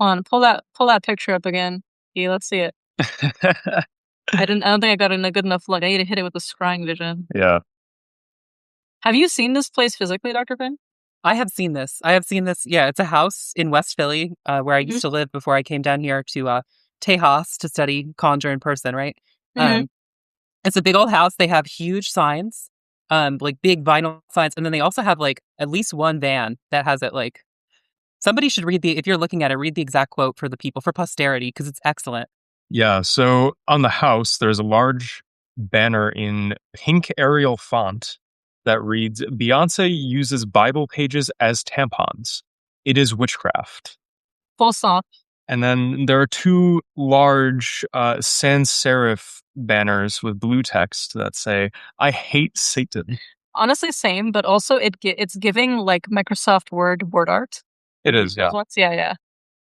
Hold on, pull that picture up again. Yeah, let's see it. I don't think I got in a good enough look. I need to hit it with the scrying vision. Yeah. Have you seen this place physically, Dr. Finn? I have seen this. Yeah, it's a house in West Philly where I used to live before I came down here to Tejas to study conjure in person, right? It's a big old house. They have huge signs, like big vinyl signs. And then they also have like at least one van that has it like, somebody should if you're looking at it, read the exact quote for the people, for posterity, because it's excellent. Yeah, so on the house, there's a large banner in pink Arial font that reads, Beyonce uses Bible pages as tampons. It is witchcraft. Full stop. And then there are two large sans serif banners with blue text that say, I hate Satan. Honestly, same, but also it's giving like Microsoft Word art. It is, yeah. Yeah.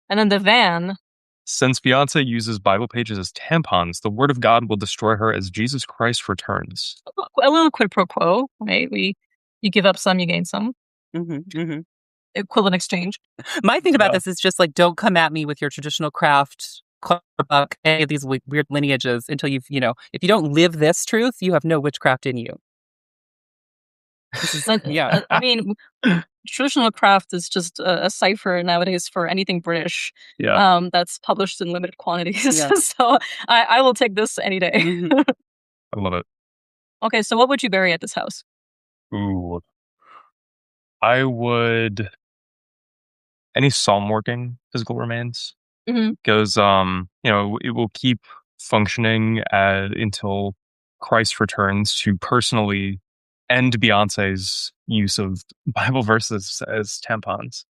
And then the van. Since Beyonce uses Bible pages as tampons, the word of God will destroy her as Jesus Christ returns. A little quid pro quo, right? You give up some, you gain some. Equivalent exchange. My thing about this is just like, don't come at me with your traditional craft, clutterbuck, any of these weird lineages until if you don't live this truth, you have no witchcraft in you. Yeah. I mean, traditional craft is just a cipher nowadays for anything British. Yeah. That's published in limited quantities. Yeah. So I will take this any day. I love it. Okay, so what would you bury at this house? Ooh. I would... Any psalm working physical remains. Because, it will keep functioning until Christ returns to personally end Beyonce's use of Bible verses as tampons.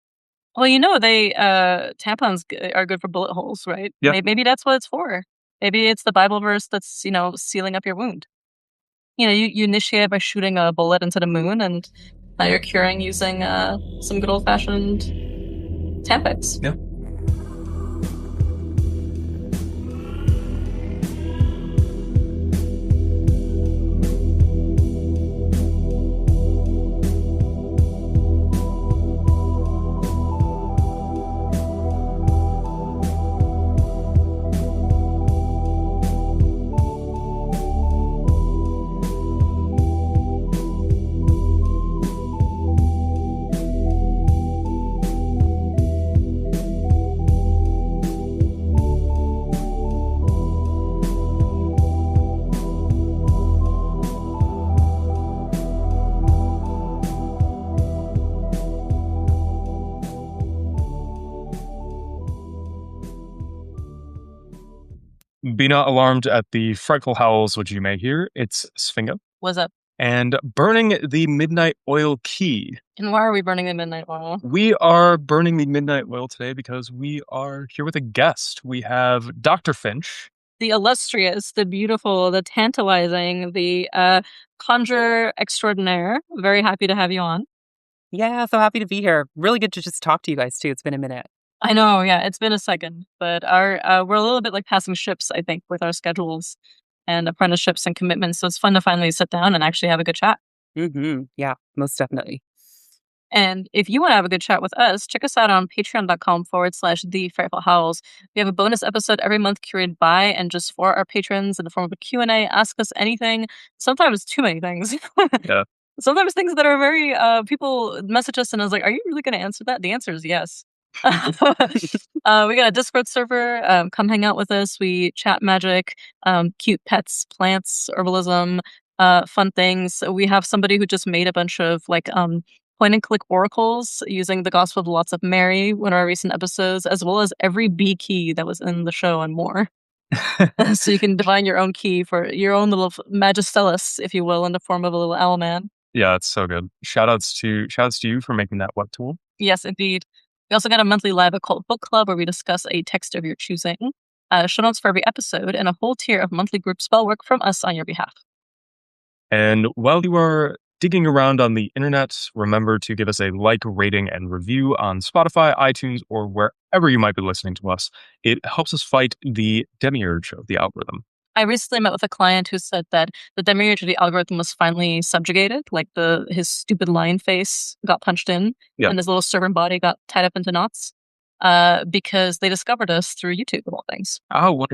Well, they tampons are good for bullet holes, right? Yeah. Maybe that's what it's for. Maybe it's the Bible verse that's, sealing up your wound. You initiate it by shooting a bullet into the moon, and now you're curing using some good old-fashioned Tampons. Yeah. Be not alarmed at the frightful howls which you may hear. It's Sfingo. What's up? And burning the midnight oil key. And why are we burning the midnight oil? We are burning the midnight oil today because we are here with a guest. We have Dr. Finch. The illustrious, the beautiful, the tantalizing, the conjurer extraordinaire. Very happy to have you on. Yeah, so happy to be here. Really good to just talk to you guys, too. It's been a minute. I know, yeah, it's been a second, but we're a little bit like passing ships, I think, with our schedules and apprenticeships and commitments. So it's fun to finally sit down and actually have a good chat. Yeah, most definitely. And if you want to have a good chat with us, check us out on patreon.com/The Frightful Howls. We have a bonus episode every month curated by and just for our patrons in the form of a Q&A. Ask us anything. Sometimes too many things. Yeah. Sometimes things that are very, people message us and I was like, are you really going to answer that? The answer is yes. We got a Discord server. Come hang out with us. We chat magic, cute pets, plants, herbalism, fun things. We have somebody who just made a bunch of point and click oracles using the Gospel of Lots of Mary, one of our recent episodes, as well as every bee key that was in the show and more. So you can divine your own key for your own little Magistellus, if you will, in the form of a little owl man. Yeah, it's so good. Shoutouts to you for making that web tool. Yes, indeed. We also got a monthly live occult book club where we discuss a text of your choosing, show notes for every episode, and a whole tier of monthly group spell work from us on your behalf. And while you are digging around on the internet, remember to give us a like, rating, and review on Spotify, iTunes, or wherever you might be listening to us. It helps us fight the demiurge of the algorithm. I recently met with a client who said that the demiurge of the algorithm was finally subjugated, like his stupid lion face got punched in, and his little servant body got tied up into knots. because they discovered us through YouTube of all things. Oh, what?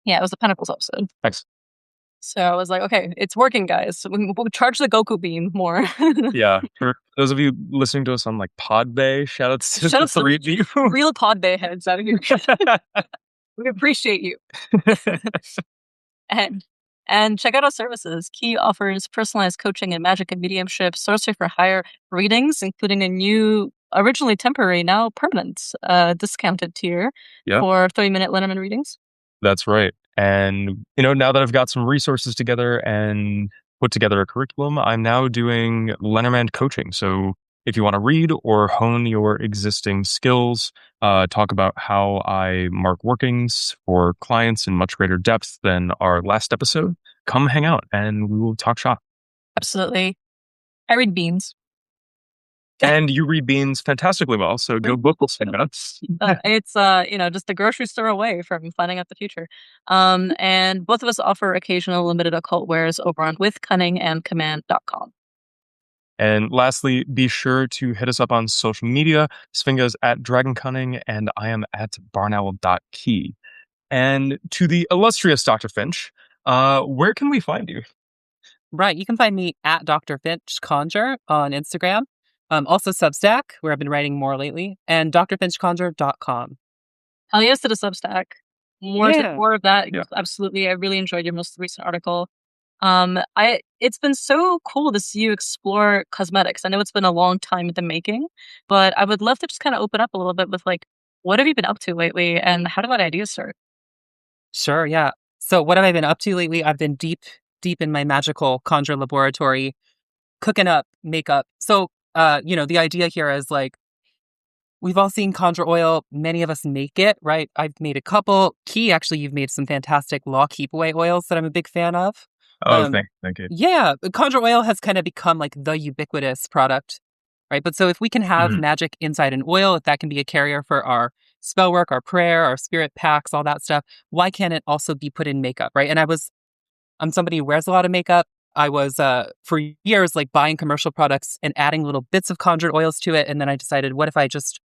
Yeah, it was the Pentacles episode. Thanks. So I was like, okay, it's working, guys. We'll charge the Goku beam more. Yeah. For those of you listening to us on like Podbay, shout out to Shout the out to three of you. real pod bay heads out here. We appreciate you. And check out our services. Key offers personalized coaching and magic and mediumship, sorcery for hire readings, including a new, originally temporary, now permanent discounted tier for 30-minute Lenormand readings. That's right. And, now that I've got some resources together and put together a curriculum, I'm now doing Lenormand coaching. So if you want to read or hone your existing skills, talk about how I mark workings for clients in much greater depth than our last episode, come hang out and we will talk shop. Absolutely. I read beans. And you read beans fantastically well, so go book us. It's just the grocery store away from finding out the future. And both of us offer occasional limited occult wares over on withcunningandcommand.com. And lastly, be sure to hit us up on social media. Sfinga's at Dragon Cunning, and I am at barnowl.key. And to the illustrious Dr. Finch, where can we find you? Right, you can find me at Dr. Finch Conjure on Instagram. Also Substack, where I've been writing more lately, and drfinchconjure.com. Hell yes to the Substack. More of that. Yeah. Absolutely. I really enjoyed your most recent article. It's been so cool to see you explore cosmetics. I know it's been a long time in the making, but I would love to just kind of open up a little bit with like, what have you been up to lately and how did that idea start? Sure, yeah. So what have I been up to lately? I've been deep in my magical conjure laboratory, cooking up makeup. So, the idea here is like, we've all seen conjure oil. Many of us make it, right? I've made a couple. Key, actually, you've made some fantastic law keep away oils that I'm a big fan of. Oh, thank you. Yeah, conjure oil has kind of become like the ubiquitous product, right? But so if we can have magic inside an oil, if that can be a carrier for our spell work, our prayer, our spirit packs, all that stuff, why can't it also be put in makeup, right? And I'm somebody who wears a lot of makeup. I was, for years, like buying commercial products and adding little bits of conjured oils to it. And then I decided, what if I just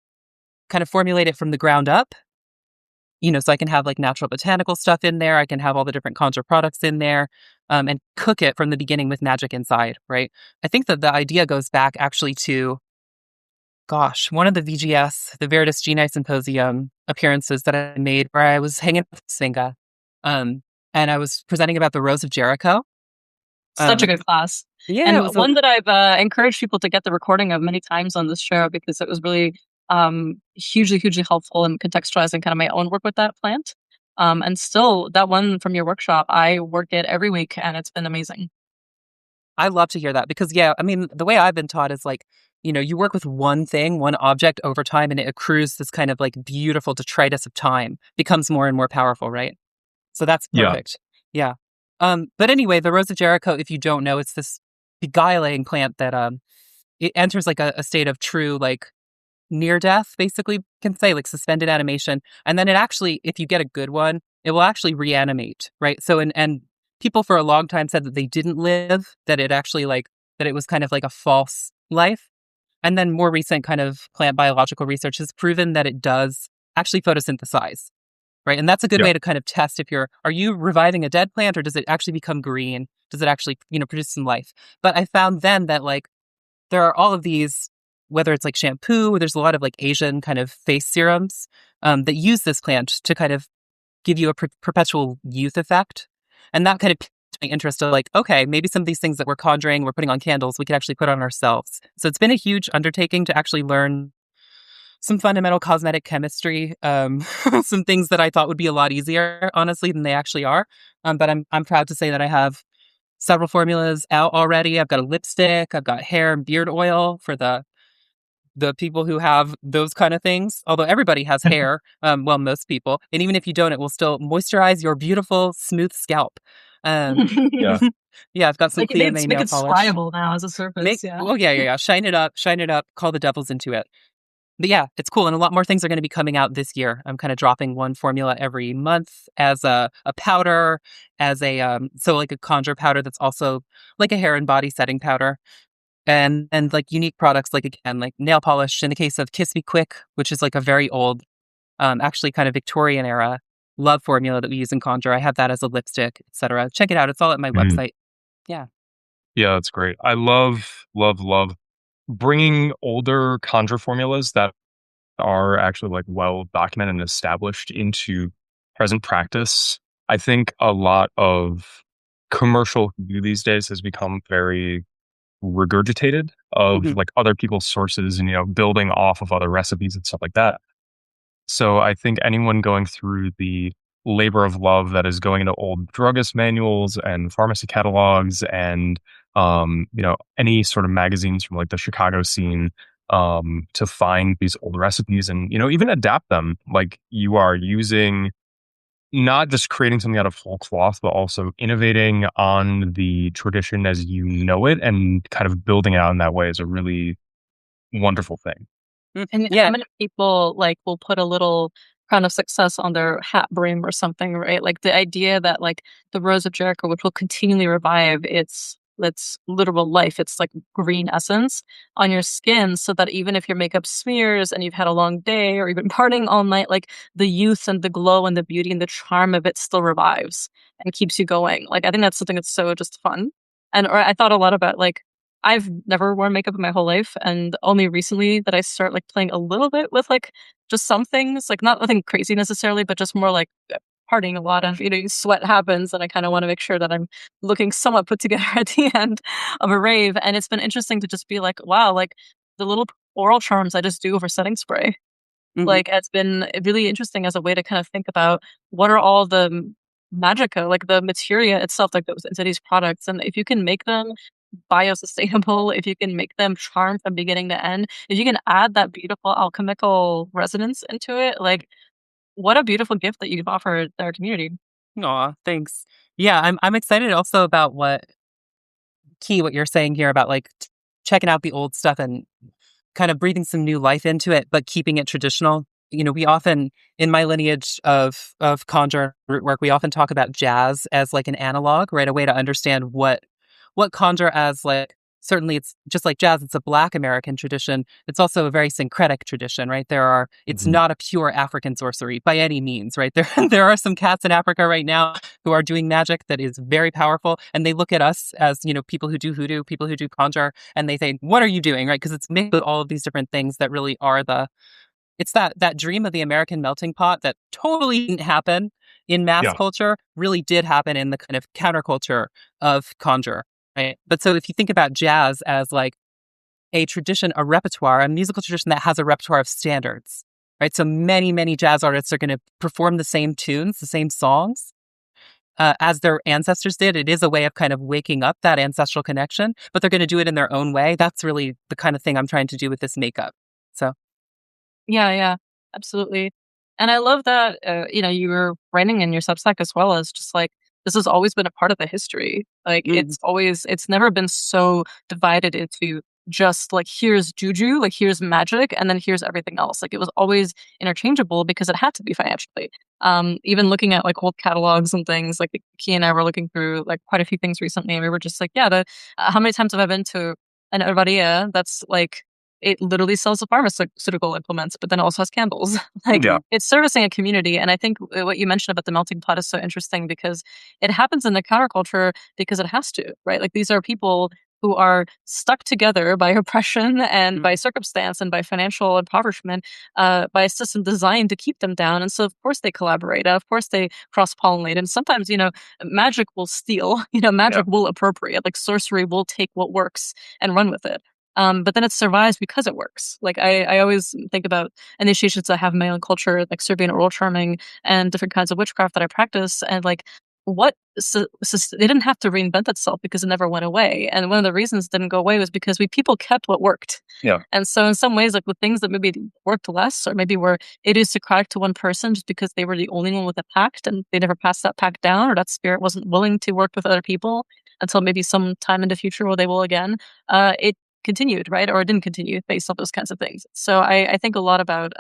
kind of formulate it from the ground up? So I can have like natural botanical stuff in there. I can have all the different conjure products in there and cook it from the beginning with magic inside, right? I think that the idea goes back actually to, one of the VGS, the Veritas Genii Symposium appearances that I made where I was hanging with Svinga. And I was presenting about the Rose of Jericho. Such a good class. Yeah. And it was one that I've encouraged people to get the recording of many times on this show because it was really hugely, hugely helpful in contextualizing kind of my own work with that plant. And still, that one from your workshop, I work it every week and it's been amazing. I love to hear that because, the way I've been taught is like, you work with one thing, one object over time, and it accrues this kind of like beautiful detritus of time, becomes more and more powerful, right? So that's perfect. Yeah. But anyway, the Rose of Jericho, if you don't know, it's this beguiling plant that it enters like a state of true like near death, basically, can say like suspended animation. And then it actually, if you get a good one, it will actually reanimate, right? So, and people for a long time said that they didn't live, that it actually that it was kind of like a false life. And then more recent kind of plant biological research has proven that it does actually photosynthesize. Right. And that's a good way to kind of test are you reviving a dead plant or does it actually become green? Does it actually, produce some life? But I found then that like there are all of these, whether it's like shampoo, there's a lot of like Asian kind of face serums that use this plant to kind of give you a perpetual youth effect. And that kind of piqued my interest of like, okay, maybe some of these things that we're conjuring, we're putting on candles, we could actually put on ourselves. So it's been a huge undertaking to actually learn some fundamental cosmetic chemistry, some things that I thought would be a lot easier, honestly, than they actually are. But I'm proud to say that I have several formulas out already. I've got a lipstick, I've got hair and beard oil for the people who have those kind of things. Although everybody has hair, most people, and even if you don't, it will still moisturize your beautiful, smooth scalp. I've got some clear nail polish. Make it pliable now as a surface. Shine it up, call the devils into it. But yeah, it's cool. And a lot more things are going to be coming out this year. I'm kind of dropping one formula every month as a powder, as so like a conjure powder that's also like a hair and body setting powder. And like unique products, like again, like nail polish in the case of Kiss Me Quick, which is like a very old actually kind of Victorian era love formula that we use in Conjure. I have that as a lipstick, etc. Check it out. It's all at my website. Yeah. Yeah, that's great. I love, love, love bringing older conjure formulas that are actually like well documented and established into present practice. I think a lot of commercial food these days has become very regurgitated of Mhm. like other people's sources and, building off of other recipes and stuff like that. So I think anyone going through the labor of love that is going into old druggist manuals and pharmacy catalogs and any sort of magazines from like the Chicago scene to find these old recipes and even adapt them, like you are using, not just creating something out of whole cloth, but also innovating on the tradition as you know it and kind of building it out in that way is a really wonderful thing. And how Yeah. many people like will put a little crown of success on their hat brim or something, right? Like the idea that like the Rose of Jericho, which will continually revive its literal life, it's like green essence on your skin, so that even if your makeup smears and you've had a long day or you've been partying all night, like the youth and the glow and the beauty and the charm of it still revives and keeps you going. Like I think that's something that's so just fun. And or I thought a lot about like I've never worn makeup in my whole life, and only recently that I start like playing a little bit with like just some things, like not nothing crazy necessarily, but just more like partying a lot of sweat happens, and I kind of want to make sure that I'm looking somewhat put together at the end of a rave. And it's been interesting to just be like, wow, like the little oral charms I just do over setting spray. Mhm. Like it's been really interesting as a way to kind of think about what are all the magica, like the materia itself, like those into these products, and if you can make them biosustainable, if you can make them charm from beginning to end, if you can add that beautiful alchemical resonance into it, like what a beautiful gift that you've offered our community. Aw, thanks. Yeah, I'm excited also about what you're saying here about like checking out the old stuff and kind of breathing some new life into it, but keeping it traditional. We often, in my lineage of conjure root work, we often talk about jazz as like an analog, right? A way to understand what conjure as like, certainly it's just like jazz, it's a Black American tradition. It's also a very syncretic tradition, right? It's Mhm. not a pure African sorcery by any means, right? There are some cats in Africa right now who are doing magic that is very powerful, and they look at us as, people who do hoodoo, people who do conjure, and they think, what are you doing, right? Because it's mixed with all of these different things that really are it's that dream of the American melting pot that totally didn't happen in mass Yeah. culture, really did happen in the kind of counterculture of conjure, right? But so if you think about jazz as like a tradition, a repertoire, a musical tradition that has a repertoire of standards, right? So many, many jazz artists are going to perform the same tunes, the same songs, as their ancestors did. It is a way of kind of waking up that ancestral connection, but they're going to do it in their own way. That's really the kind of thing I'm trying to do with this makeup. So, Yeah, yeah, absolutely. And I love that, you were writing in your Substack as well as just like, this has always been a part of the history. Like, mm, it's never been so divided into just like, here's juju, like, here's magic, and then here's everything else. Like, it was always interchangeable because it had to be financially. Even looking at like old catalogs and things, like Key and I were looking through like quite a few things recently, and we were just like, yeah, how many times have I been to an herbaria that's like, it literally sells the pharmaceutical implements, but then also has candles. Like Yeah. it's servicing a community. And I think what you mentioned about the melting pot is so interesting because it happens in the counterculture because it has to, right? Like these are people who are stuck together by oppression and mm, by circumstance and by financial impoverishment, by a system designed to keep them down. And so, of course, they collaborate. And of course, they cross pollinate. And sometimes, magic will steal, Yeah. magic will appropriate, like sorcery will take what works and run with it. But then it survives because it works. Like I always think about initiations I have in my own culture, like Serbian oral charming and different kinds of witchcraft that I practice. And like they didn't have to reinvent itself because it never went away. And one of the reasons it didn't go away was because people kept what worked. Yeah. And so in some ways, like with things that maybe worked less or maybe were idiosyncratic to one person just because they were the only one with a pact and they never passed that pact down or that spirit wasn't willing to work with other people until maybe some time in the future where they will again, it continued, right? Or it didn't continue based on those kinds of things. So I think a lot about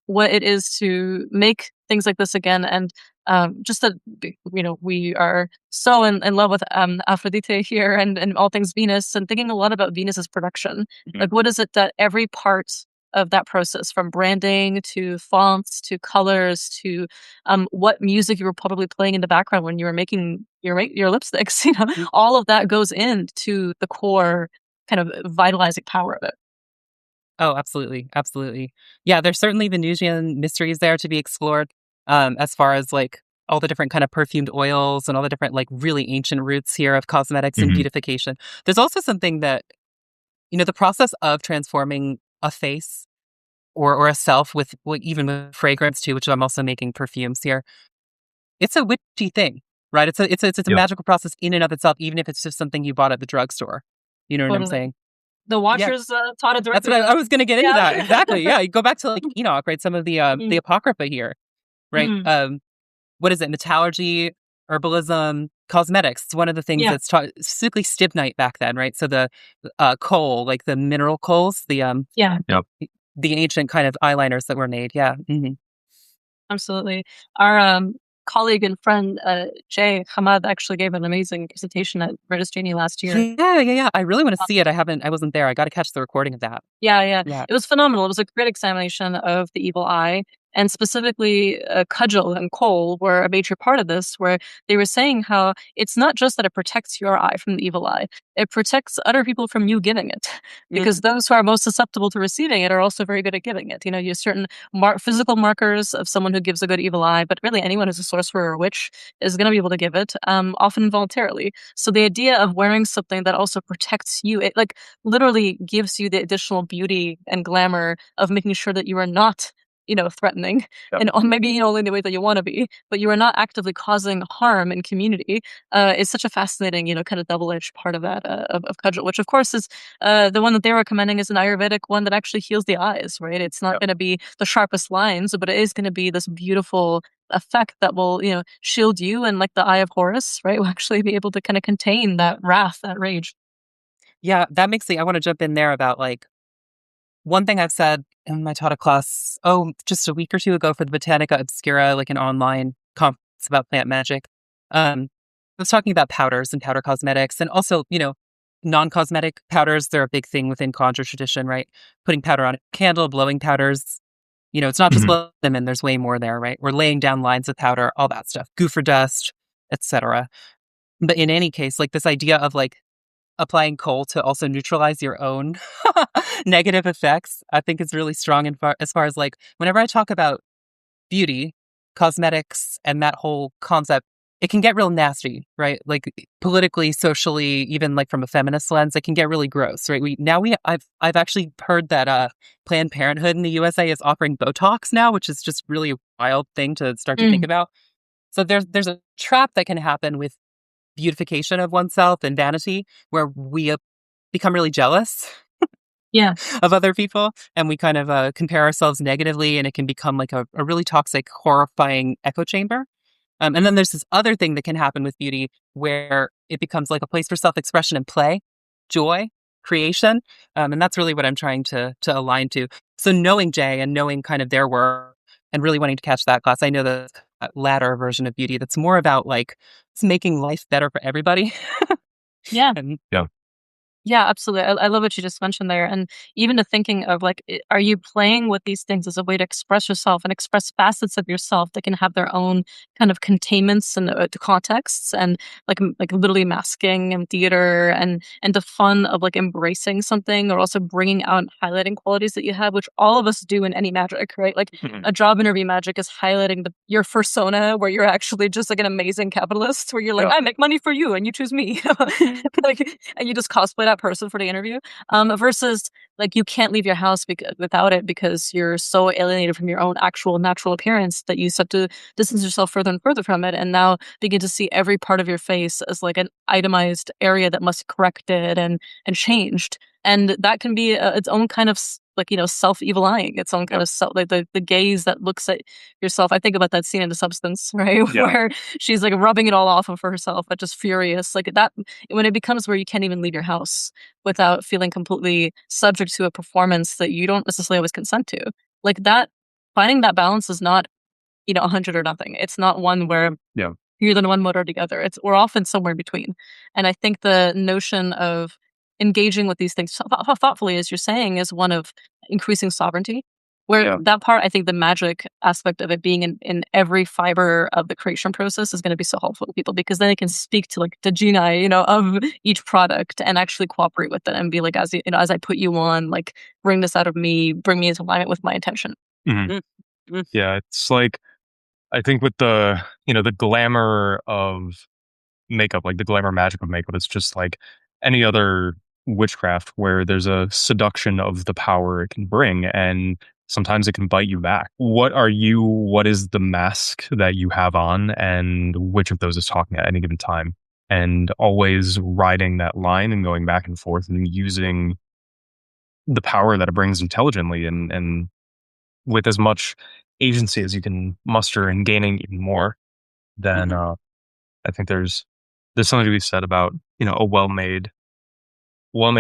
what it is to make things like this again. And just that, we are so in love with Aphrodite here and all things Venus and thinking a lot about Venus's production. Mhm. Like, what is it that every part of that process, from branding to fonts to colors to what music you were probably playing in the background when you were making your lipsticks. All of that goes into the core kind of vitalizing power of it. Oh, absolutely. Absolutely. Yeah, there's certainly Venusian mysteries there to be explored, as far as like all the different kind of perfumed oils and all the different like really ancient roots here of cosmetics and Mhm. beautification. There's also something that, the process of transforming a face or a self with even with fragrance too, which I'm also making perfumes here. It's a witchy thing, right? It's a Yeah. magical process in and of itself, even if it's just something you bought at the drugstore. You know what I'm Totally. saying? The Yeah, Watchers taught it that's directly what to I us. was going to get into Yeah. that. Exactly. Yeah. You go back to like Enoch, right? Some of the Mm, Apocrypha here, right? mm, What is it? Metallurgy, herbalism, cosmetics. It's one of the things yeah. that's taught, specifically stibnite back then, right? So the coal, like the mineral coals, Yeah. Yep. the ancient kind of eyeliners that were made. Yeah. Absolutely. Our colleague and friend Jay Hamad actually gave an amazing presentation at British Genie last year. Yeah. I really want to see it. I wasn't there. I got to catch the recording of that. Yeah, yeah. Yeah. It was phenomenal. It was a great examination of the evil eye. And specifically, cudgel and coal were a major part of this, where they were saying how it's not just that it protects your eye from the evil eye, it protects other people from you giving it. Because those who are most susceptible to receiving it are also very good at giving it. You have certain physical markers of someone who gives a good evil eye, but really anyone who's a sorcerer or witch is going to be able to give it, often involuntarily. So the idea of wearing something that also protects you, it like literally gives you the additional beauty and glamour of making sure that you are not, threatening, Yep. and maybe only in the way that you want to be, but you are not actively causing harm in community. Is such a fascinating, kind of double-edged part of that of cudgel, which of course is the one that they're recommending is an Ayurvedic one that actually heals the eyes, right? It's not Yep. going to be the sharpest lines, but it is going to be this beautiful effect that will, shield you, and like the Eye of Horus, right, will actually be able to kind of contain that wrath, that rage. Yeah. That makes I want to jump in there about like one thing I've said in my taught a class, just a week or two ago for the Botanica Obscura, like an online conference about plant magic. I was talking about powders and powder cosmetics and also, non-cosmetic powders. They're a big thing within conjure tradition, right? Putting powder on a candle, blowing powders. It's not just Mhm. blowing them in, there's way more there, right? We're laying down lines of powder, all that stuff, gopher dust, etc. But in any case, like this idea of like applying coal to also neutralize your own negative effects, I think is really strong as far as like whenever I talk about beauty, cosmetics, and that whole concept, it can get real nasty, right? Like politically, socially, even like from a feminist lens, it can get really gross, right? I've actually heard that Planned Parenthood in the USA is offering Botox now, which is just really a wild thing to start to think Mm, about. So there's a trap that can happen with beautification of oneself and vanity, where we become really jealous yeah. of other people and we kind of compare ourselves negatively, and it can become like a really toxic, horrifying echo chamber. And then there's this other thing that can happen with beauty where it becomes like a place for self-expression and play, joy, creation. And that's really what I'm trying to align to. So knowing Jay and knowing kind of their work and really wanting to catch that class, I know the latter version of beauty that's more about like it's making life better for everybody. Yeah. And Yeah. Yeah, absolutely. I love what you just mentioned there. And even to thinking of like, are you playing with these things as a way to express yourself and express facets of yourself that can have their own kind of containments and contexts, and like literally masking and theater, and the fun of like embracing something, or also bringing out and highlighting qualities that you have, which all of us do in any magic, right? Like Mhm. a job interview magic is highlighting your persona, where you're actually just like an amazing capitalist, where you're like, Yeah. I make money for you and you choose me. Like, and you just cosplay that person for the interview, versus like you can't leave your house without it, because you're so alienated from your own actual natural appearance that you start to distance yourself further and further from it, and now begin to see every part of your face as like an itemized area that must be corrected and changed. And that can be its own kind of like, self evil eyeing, its own kind Yep. of self, like the gaze that looks at yourself. I think about that scene in The Substance, right? Yeah. Where she's like rubbing it all off of herself, but just furious. Like that, when it becomes where you can't even leave your house without feeling completely subject to a performance that you don't necessarily always consent to. Like that, finding that balance is not, 100 or nothing. It's not one where Yeah. you're either one mode or the other. We're often somewhere in between. And I think the notion of engaging with these things thoughtfully, as you're saying, is one of increasing sovereignty. Where that part, I think the magic aspect of it being in every fiber of the creation process is going to be so helpful to people, because then they can speak to like the geni, of each product and actually cooperate with it and be like, as as I put you on, like bring this out of me, bring me into alignment with my intention. Mhm. Yeah, it's like, I think with the glamour of makeup, like the glamour magic of makeup, it's just like any other witchcraft where there's a seduction of the power it can bring, and sometimes it can bite you back. What is the mask that you have on, and which of those is talking at any given time? And always riding that line and going back and forth and using the power that it brings intelligently and with as much agency as you can muster, and gaining even more, then I think there's something to be said about, a well-made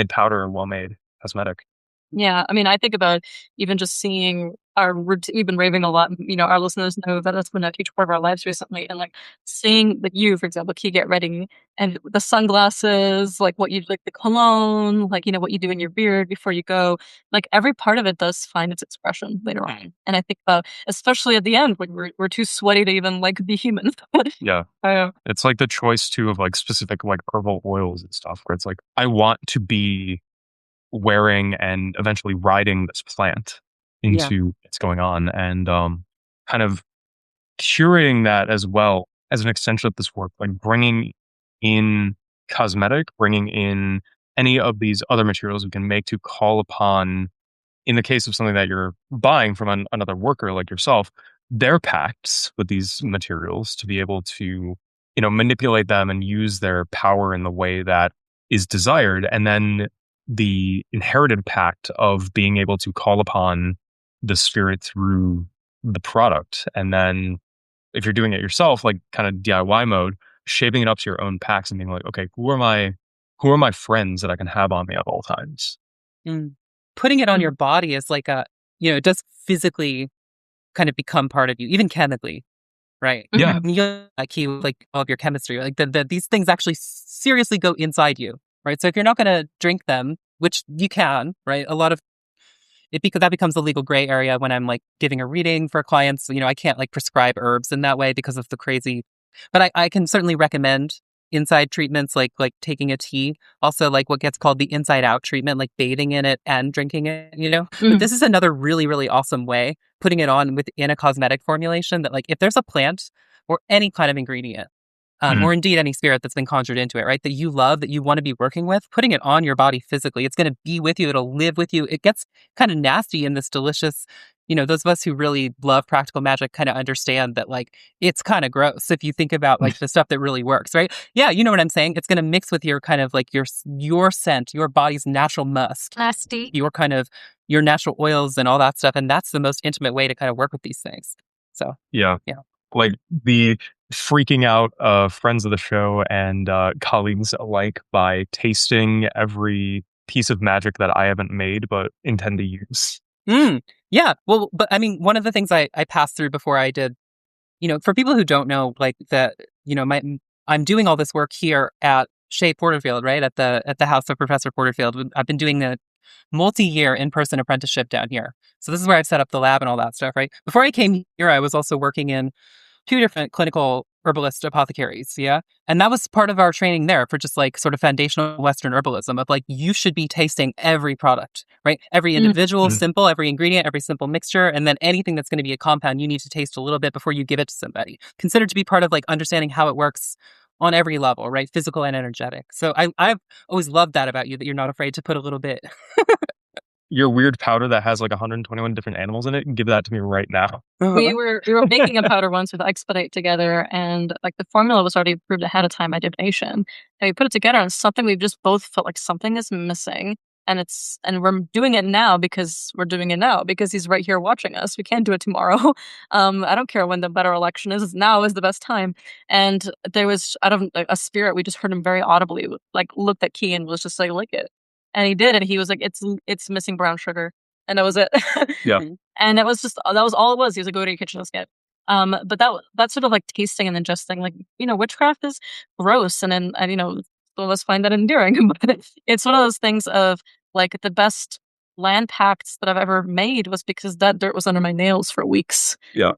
powder or well-made cosmetic. Yeah, I mean, I think about even just seeing we've been raving a lot. Our listeners know that that's been a huge part of our lives recently. And like seeing, like you, for example, Key get ready and the sunglasses, like what you like, the cologne, like, what you do in your beard before you go, like every part of it does find its expression later on. And I think about, especially at the end, when we're too sweaty to even like be human. Yeah. It's like the choice too of like specific like herbal oils and stuff, where it's like, I want to be wearing and eventually riding this plant into what's going on, and kind of curating that as well as an extension of this work, like bringing in cosmetic, bringing in any of these other materials we can make to call upon, in the case of something that you're buying from another worker like yourself, their pacts with these materials to be able to, manipulate them and use their power in the way that is desired. And then the inherited pact of being able to call upon the spirit through the product. And then if you're doing it yourself, like kind of DIY mode, shaping it up to your own packs and being like, okay, who are my friends that I can have on me at all times? Putting it on your body is like it does physically kind of become part of you, even chemically, right? Yeah. Key with like all of your chemistry, like these things actually seriously go inside you, right? So if you're not going to drink them, which you can, right? A lot of it, because that becomes a legal gray area when I'm like giving a reading for clients. I can't like prescribe herbs in that way because of the crazy, but I can certainly recommend inside treatments like taking a tea. Also like what gets called the inside out treatment, like bathing in it and drinking it, But this is another really, really awesome way, putting it on within a cosmetic formulation, that like if there's a plant or any kind of ingredient, or indeed any spirit that's been conjured into it, right, that you love, that you want to be working with, putting it on your body physically, it's going to be with you. It'll live with you. It gets kind of nasty in this delicious, those of us who really love practical magic kind of understand that like it's kind of gross if you think about like the stuff that really works, right? Yeah, you know what I'm saying? It's going to mix with your kind of like your scent, your body's natural musk, Nasty. your natural oils and all that stuff. And that's the most intimate way to kind of work with these things. So, yeah. Like the freaking out friends of the show and colleagues alike by tasting every piece of magic that I haven't made but intend to use. Yeah. Well, but I mean, one of the things I passed through before I did, for people who don't know, like that, I'm doing all this work here at Shea Porterfield, right? At the house of Professor Porterfield. I've been doing the multi-year in-person apprenticeship down here. So this is where I've set up the lab and all that stuff, right? Before I came here, I was also working in 2 different clinical herbalist apothecaries, yeah? And that was part of our training there for just like sort of foundational Western herbalism of like, you should be tasting every product, right? Every individual simple, every ingredient, every simple mixture, and then anything that's going to be a compound, you need to taste a little bit before you give it to somebody. Considered to be part of like understanding how it works on every level, right? Physical and energetic. So I've always loved that about you, that you're not afraid to put a little bit. Your weird powder that has like 121 different animals in it, give that to me right now. We were making a powder once with Expedite together, and like the formula was already approved ahead of time by divination. And we put it together, and something we've just both felt like something is missing. And we're doing it now because he's right here watching us. We can't do it tomorrow. I don't care when the better election is. Now is the best time. And there was out of a spirit, we just heard him very audibly, like looked at Key and was just like, lick it. And he did, and he was like, it's missing brown sugar. And that was it. Yeah. And that was all it was. He was like, go to your kitchen, let's get it. But that's sort of like tasting and ingesting, like, witchcraft is gross. And then, some of us find that endearing. But it's one of those things of like the best land pacts that I've ever made was because that dirt was under my nails for weeks. Yeah.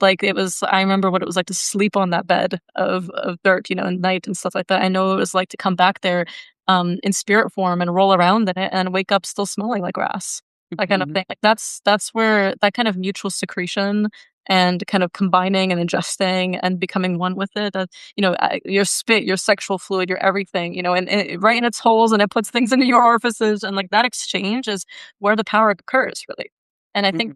Like it was, I remember what it was like to sleep on that bed of dirt, at night and stuff like that. I know what it was like to come back there in spirit form and roll around in it and wake up still smelling like grass. That kind of thing. Like that's where that kind of mutual secretion and kind of combining and ingesting and becoming one with it. Your spit, your sexual fluid, your everything, and right in its holes, and it puts things into your orifices, and like that exchange is where the power occurs, really. And I think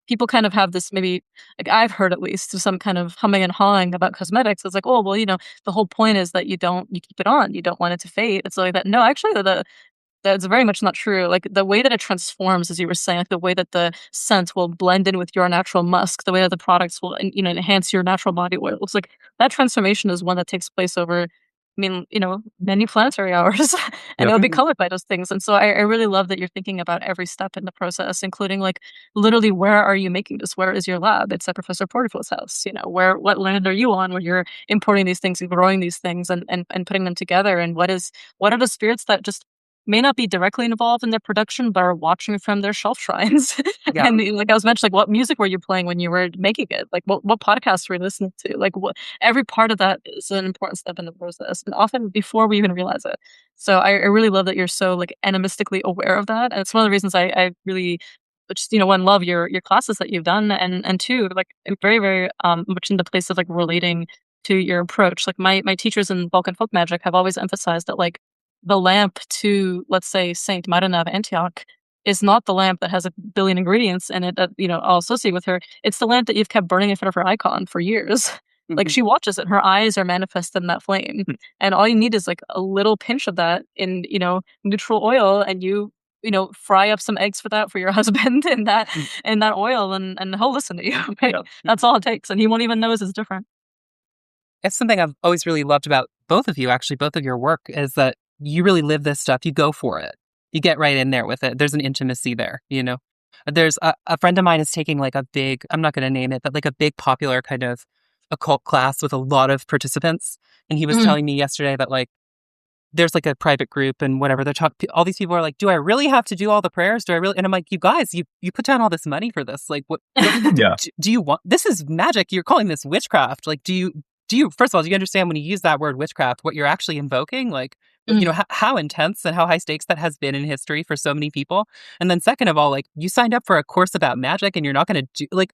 people kind of have this, maybe like I've heard at least some kind of humming and hawing about cosmetics. It's like, oh well, the whole point is that you keep it on, you don't want it to fade. It's like that. No, actually, that's very much not true. Like the way that it transforms, as you were saying, like the way that the scent will blend in with your natural musk, the way that the products will, enhance your natural body oils. Like that transformation is one that takes place over, many planetary hours, and it'll be colored by those things. And so I really love that you're thinking about every step in the process, including like literally where are you making this? Where is your lab? It's at Professor Porterfield's house. What land are you on when you're importing these things and growing these things and putting them together? And what are the spirits that just may not be directly involved in their production, but are watching from their shelf shrines. Yeah. And like I was mentioning, like what music were you playing when you were making it? Like what podcasts were you listening to? Like every part of that is an important step in the process, and often before we even realize it. So I really love that you're so like animistically aware of that, and it's one of the reasons I really just one, love your classes that you've done, and two, like very very much in the place of like relating to your approach. Like my teachers in Balkan folk magic have always emphasized that like the lamp to, let's say, Saint Marina of Antioch is not the lamp that has a billion ingredients in it that, all associated with her. It's the lamp that you've kept burning in front of her icon for years. Like she watches it, her eyes are manifested in that flame. And all you need is like a little pinch of that in, neutral oil, and fry up some eggs for your husband in that oil, and he'll listen to you. Right? That's all it takes. And he won't even know it's different. It's something I've always really loved about both of you, actually, both of your work, is that you really live this stuff. You go for it. You get right in there with it. There's an intimacy there, There's a friend of mine is taking like a big, I'm not going to name it, but like a big popular kind of occult class with a lot of participants. And he was telling me yesterday that like, there's like a private group and whatever. They're talking, all these people are like, do I really have to do all the prayers? Do I really? And I'm like, you guys, you put down all this money for this. Like, what do you want? This is magic. You're calling this witchcraft. Like, do you, first of all, do you understand when you use that word witchcraft, what you're actually invoking? Like, how intense and how high stakes that has been in history for so many people. And then second of all, like you signed up for a course about magic and you're not going to do like,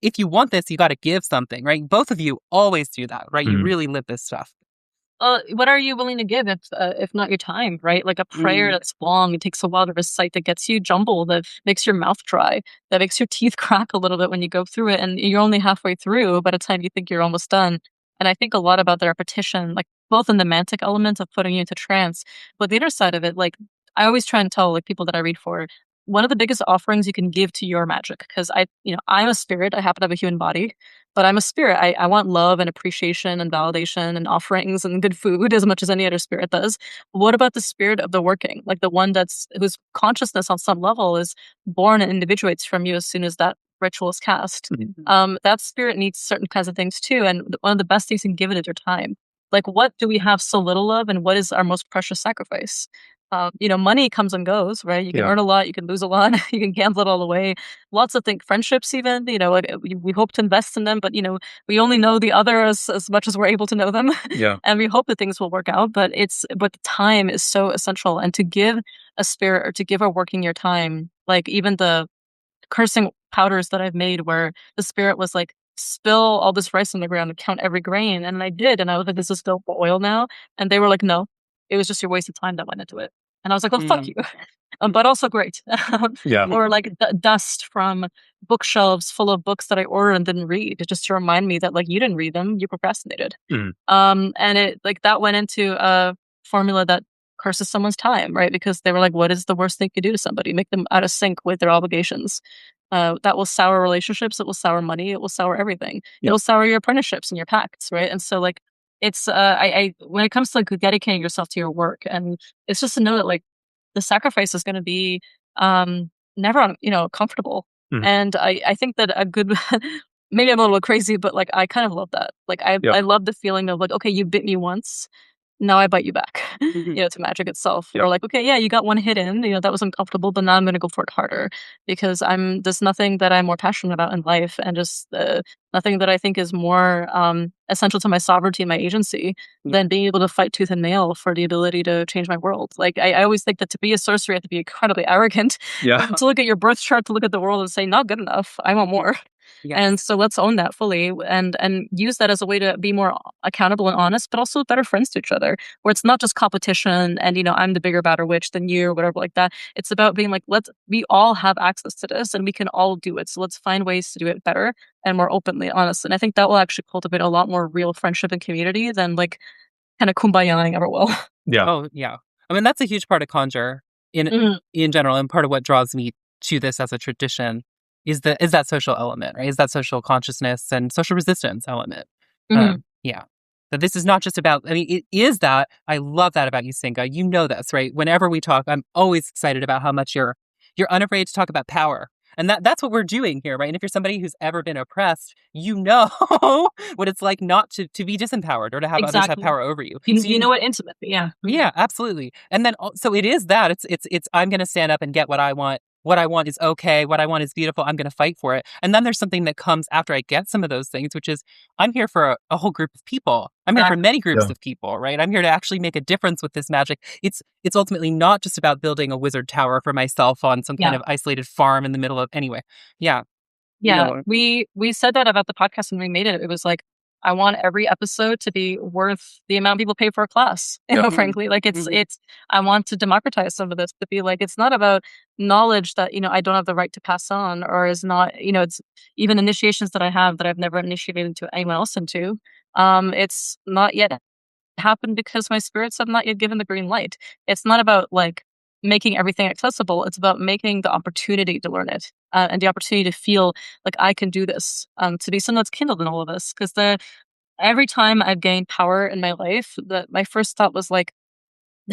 if you want this, you got to give something, right? Both of you always do that, right? You really live this stuff. What are you willing to give if not your time, right? Like a prayer that's long, it takes a while to recite, that gets you jumbled, that makes your mouth dry, that makes your teeth crack a little bit when you go through it, and you're only halfway through by the time you think you're almost done. And I think a lot about the repetition, like both in the mantic element of putting you into trance, but the other side of it, like I always try and tell like people that I read for, one of the biggest offerings you can give to your magic, because I'm a spirit, I happen to have a human body, but I'm a spirit. I want love and appreciation and validation and offerings and good food as much as any other spirit does. What about the spirit of the working, like the one whose consciousness on some level is born and individuates from you as soon as that ritual is cast? That spirit needs certain kinds of things too, and one of the best things you can give it is your time. Like, what do we have so little of, and what is our most precious sacrifice? Money comes and goes, right? You can earn a lot, you can lose a lot, you can gamble it all away. Lots of things, friendships even, we hope to invest in them, but, we only know the other as much as we're able to know them. Yeah. And we hope that things will work out, but the time is so essential. And to give a spirit, or to give a working your time, like even the cursing powders that I've made where the spirit was like, spill all this rice on the ground and count every grain. And I did. And I was like, this is still oil now. And they were like, no, it was just your wasted time that went into it. And I was like, well, fuck you. But also great. Or like dust from bookshelves full of books that I ordered and didn't read, just to remind me that like you didn't read them, you procrastinated. And it like that went into a formula that curses someone's time, right? Because they were like, what is the worst thing you could do to somebody? Make them out of sync with their obligations. That will sour relationships. It will sour money. It will sour everything. It will sour your apprenticeships and your pacts, right? And so like, it's I when it comes to like dedicating yourself to your work, and it's just to know that like the sacrifice is going to be never comfortable. And I think that a good maybe I'm a little crazy, but like I kind of love that. Like I love the feeling of like, okay, you bit me once, now I bite you back, Mhm. to magic itself. Yeah. Or like, okay, yeah, you got one hit in, that was uncomfortable, but now I'm going to go for it harder because there's nothing that I'm more passionate about in life, and just nothing that I think is more essential to my sovereignty and my agency Yeah. than being able to fight tooth and nail for the ability to change my world. Like, I always think that to be a sorcerer, you have to be incredibly arrogant, Yeah. to look at your birth chart, to look at the world and say, not good enough, I want more. Yes. And so let's own that fully, and use that as a way to be more accountable and honest, but also better friends to each other, where it's not just competition and, I'm the bigger, badder witch than you or whatever like that. It's about being like, we all have access to this and we can all do it. So let's find ways to do it better and more openly honest. And I think that will actually cultivate a lot more real friendship and community than like kind of kumbayaing ever will. Yeah. Oh, yeah. I mean, that's a huge part of conjure in Mhm. in general, and part of what draws me to this as a tradition is that social element, right? Is that social consciousness and social resistance element. Mhm. Yeah. That this is not just about, I mean, it is that. I love that about you, Singa. You know this, right? Whenever we talk, I'm always excited about how much you're unafraid to talk about power. And that's what we're doing here, right? And if you're somebody who's ever been oppressed, you know what it's like not to be disempowered or to have others have Exactly. power over you. You, So you know what intimately, yeah. yeah, absolutely. And then so it is that it's I'm going to stand up and get what I want. What I want is okay. What I want is beautiful. I'm going to fight for it. And then there's something that comes after I get some of those things, which is I'm here for a whole group of people. I'm here for many groups Yeah. of people, right? I'm here to actually make a difference with this magic. It's ultimately not just about building a wizard tower for myself on some kind Yeah. of isolated farm in the middle of anyway. Yeah. Yeah, No. we said that about the podcast when we made it. It was like, I want every episode to be worth the amount people pay for a class. Yeah. Frankly, like Mhm. I want to democratize some of this to be like, it's not about knowledge that, I don't have the right to pass on, or is not, it's even initiations that I have that I've never initiated into anyone else into. It's not yet happened because my spirits have not yet given the green light. It's not about like making everything accessible. It's about making the opportunity to learn it, and the opportunity to feel like I can do this, to be someone that's kindled in all of this. Because every time I've gained power in my life, my first thought was like,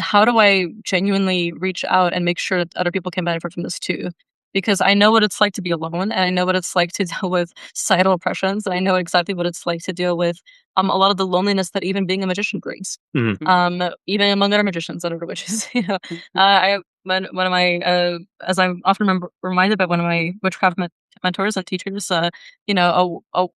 how do I genuinely reach out and make sure that other people can benefit from this too? Because I know what it's like to be alone, and I know what it's like to deal with societal oppressions, and I know exactly what it's like to deal with a lot of the loneliness that even being a magician brings. Mhm. Even among other magicians and other witches, Mhm. I one of my as I'm often reminded by one of my witchcraft mentors and teachers, a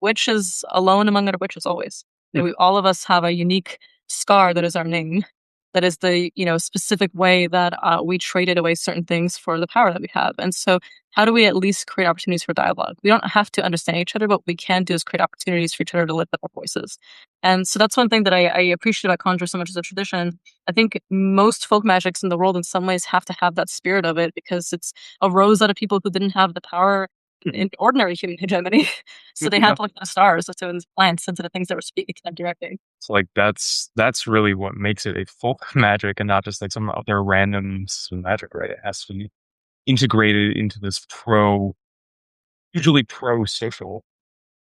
witch is alone among other witches always. And we all of us have a unique scar that is our name, that is the specific way that we traded away certain things for the power that we have. And so how do we at least create opportunities for dialogue? We don't have to understand each other, but what we can do is create opportunities for each other to lift up our voices. And so that's one thing that I appreciate about conjure so much as a tradition. I think most folk magics in the world in some ways have to have that spirit of it, because it's arose out of people who didn't have the power in ordinary human hegemony. So they had to look at the stars, to the plants, and to the things that were speaking to them directly. So like that's really what makes it a folk magic and not just like some out there random magic, right? It has to be integrated into this usually pro social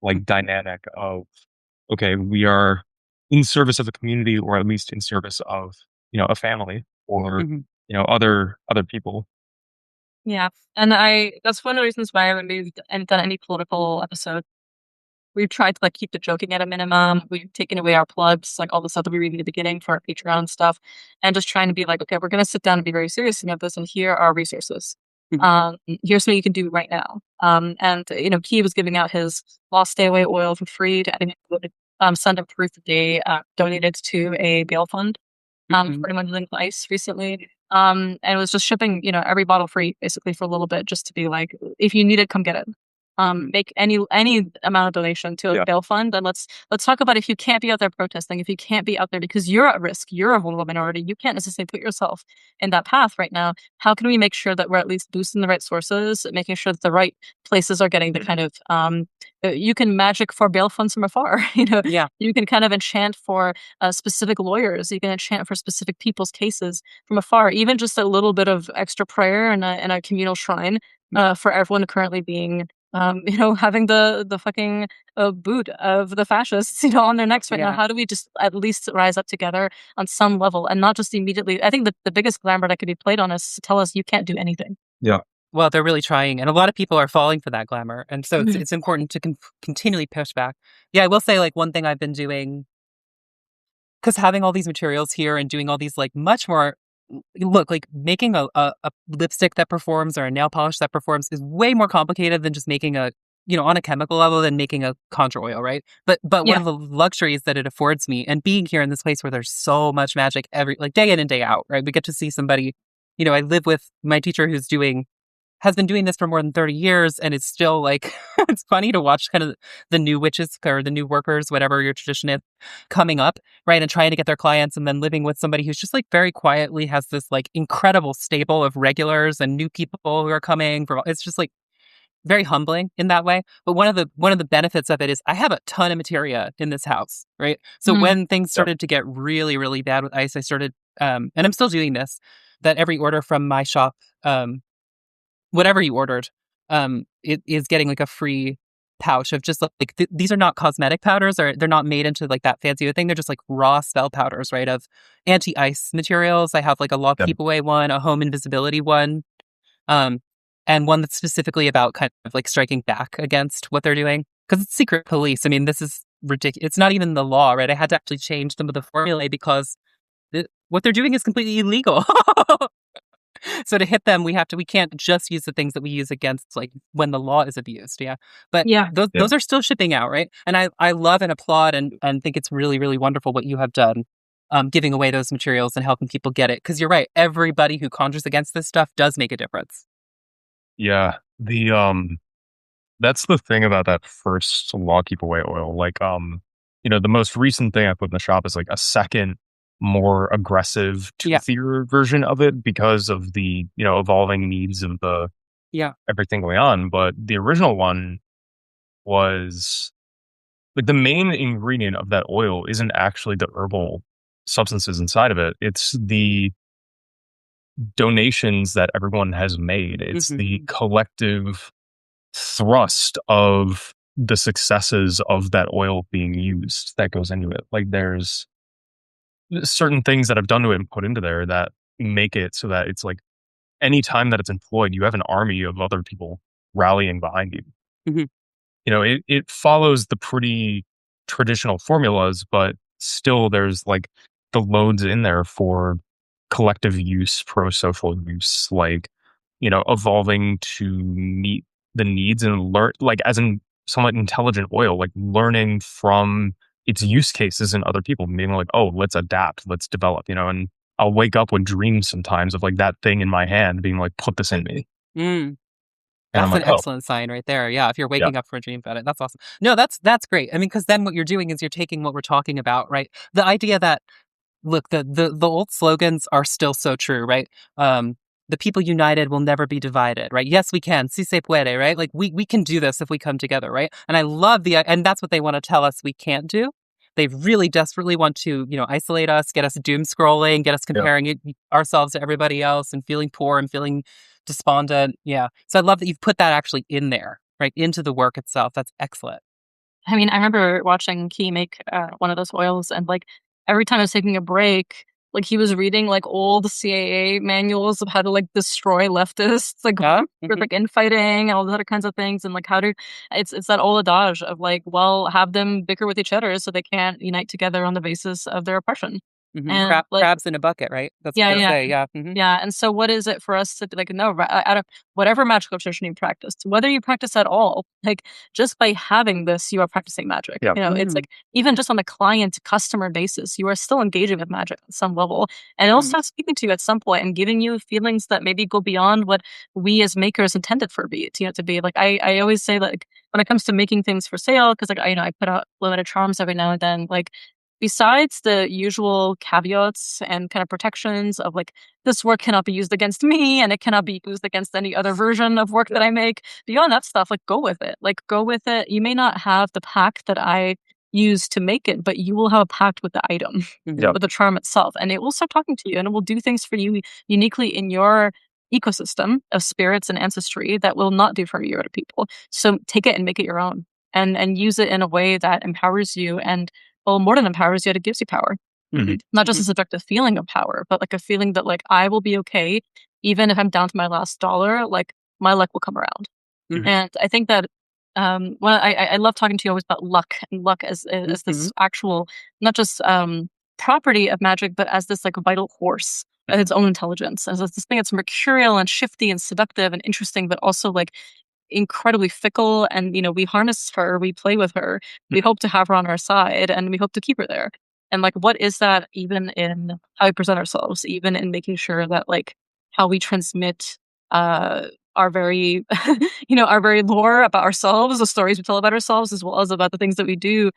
like dynamic of, okay, we are in service of the community, or at least in service of, a family, or, Mhm. other people. Yeah. And that's one of the reasons why I haven't moved and done any political episode. We've tried to like keep the joking at a minimum. We've taken away our plugs, like all the stuff that we read in the beginning for our Patreon stuff, and just trying to be like, okay, we're going to sit down and be very serious about this, and here are resources. Mhm. Here's what you can do right now. And Key was giving out his Lost Stay Away oil for free to anyone who would send him proof that they donated to a bail fund Mhm. for anyone living with ice recently. And it was just shipping, every bottle free basically for a little bit, just to be like, if you need it, come get it. Make any amount of donation to a Yeah. bail fund, and let's talk about if you can't be out there protesting, if you can't be out there because you're at risk, you're a vulnerable minority, you can't necessarily put yourself in that path right now. How can we make sure that we're at least boosting the right sources, making sure that the right places are getting the kind of you can magic for bail funds from afar. Yeah. You can kind of enchant for specific lawyers, you can enchant for specific people's cases from afar. Even just a little bit of extra prayer and a communal shrine for everyone currently being having the fucking boot of the fascists, on their necks right now. Yeah. How do we just at least rise up together on some level and not just immediately? I think the biggest glamour that could be played on us to tell us you can't do anything. Yeah. Well, they're really trying, and a lot of people are falling for that glamour, and so Mhm. it's important to continually push back. Yeah, I will say, like, one thing I've been doing because having all these materials here and doing all these like much more like making a lipstick that performs or a nail polish that performs is way more complicated than just making a, on a chemical level than making a conjure oil, right? But one Yeah. of the luxuries that it affords me, and being here in this place where there's so much magic like day in and day out, right? We get to see somebody, I live with my teacher has been doing this for more than 30 years, and it's still like, it's funny to watch kind of the new witches or the new workers, whatever your tradition is, coming up, right? And trying to get their clients, and then living with somebody who's just like very quietly has this like incredible stable of regulars and new people who are coming from, it's just like very humbling in that way. But one of the benefits of it is I have a ton of materia in this house, right? So when things started to get really, really bad with ice, I started, and I'm still doing this, that every order from my shop, whatever you ordered, it is getting like a free pouch of just like these are not cosmetic powders, or they're not made into like that fancy thing. They're just like raw spell powders, right? Of anti-ice materials. I have like a lock keep away one, a home invisibility one, and one that's specifically about kind of like striking back against what they're doing, because it's secret police. I mean, this is ridiculous. It's not even the law, right? I had to actually change some of the formulae because what they're doing is completely illegal. So to hit them, we can't just use the things that we use against like when the law is abused. Yeah. But those are still shipping out, right? And I love and applaud and think it's really, really wonderful what you have done, giving away those materials and helping people get it. Because you're right, everybody who conjures against this stuff does make a difference. Yeah. That's the thing about that first law keep away oil. Like, the most recent thing I put in the shop is like a second, more aggressive, toothier version of it because of the, evolving needs of the everything going on. But the original one was like the main ingredient of that oil isn't actually the herbal substances inside of it. It's the donations that everyone has made. It's the collective thrust of the successes of that oil being used that goes into it. Like there's certain things that I've done to it and put into there that make it so that it's like any time that it's employed, you have an army of other people rallying behind you. It follows the pretty traditional formulas, but still there's like the loads in there for collective use, pro-social use, like, evolving to meet the needs and learn, like as in somewhat intelligent oil, like learning from its use cases in other people, being like, oh, let's adapt, let's develop, and I'll wake up with dreams sometimes of like that thing in my hand being like, put this in me. And that's I'm like, an excellent sign right there. Yeah, if you're waking up for a dream about it, that's awesome. No, that's great. I mean, because then what you're doing is you're taking what we're talking about, right? The idea that, look, the old slogans are still so true, right? The people united will never be divided, right? Yes, we can. Si se puede, right? Like we can do this if we come together, right? And I love and that's what they want to tell us we can't do. They really desperately want to, isolate us, get us doom scrolling, get us comparing ourselves to everybody else and feeling poor and feeling despondent. Yeah. So I love that you've put that actually in there, right? Into the work itself. That's excellent. I mean, I remember watching Key make one of those oils, and like every time I was taking a break, like he was reading like old CAA manuals of how to like destroy leftists, like with like infighting and all those other kinds of things, and like how to. It's that old adage of like, well, have them bicker with each other so they can't unite together on the basis of their oppression. And crabs in a bucket, right? That's what they say. Yeah. Yeah. And so what is it for us to like, no, out of whatever magical tradition you practice, whether you practice at all, like just by having this, you are practicing magic. It's like even just on the client customer basis, you are still engaging with magic at some level, and it'll start speaking to you at some point and giving you feelings that maybe go beyond what we as makers intended for it to be. Like I always say, like when it comes to making things for sale, because like I put out limited charms every now and then, like besides the usual caveats and kind of protections of like, this work cannot be used against me and it cannot be used against any other version of work that I make, beyond that stuff, like go with it. Like go with it. You may not have the pact that I use to make it, but you will have a pact with the item, with the charm itself. And it will start talking to you and it will do things for you uniquely in your ecosystem of spirits and ancestry that will not do for you or other people. So take it and make it your own, and use it in a way that empowers you, and well, more than empowers you, it gives you power. Not just a subjective feeling of power, but like a feeling that like I will be okay even if I'm down to my last dollar. Like my luck will come around. And I think that I love talking to you always about luck, and luck as this actual, not just property of magic, but as this like vital horse, as its own intelligence, as this thing that's mercurial and shifty and seductive and interesting, but also like incredibly fickle. And we harness her, we play with her, we hope to have her on our side, and we hope to keep her there. And like, what is that even in how we present ourselves, even in making sure that like how we transmit our very our very lore about ourselves, the stories we tell about ourselves, as well as about the things that we do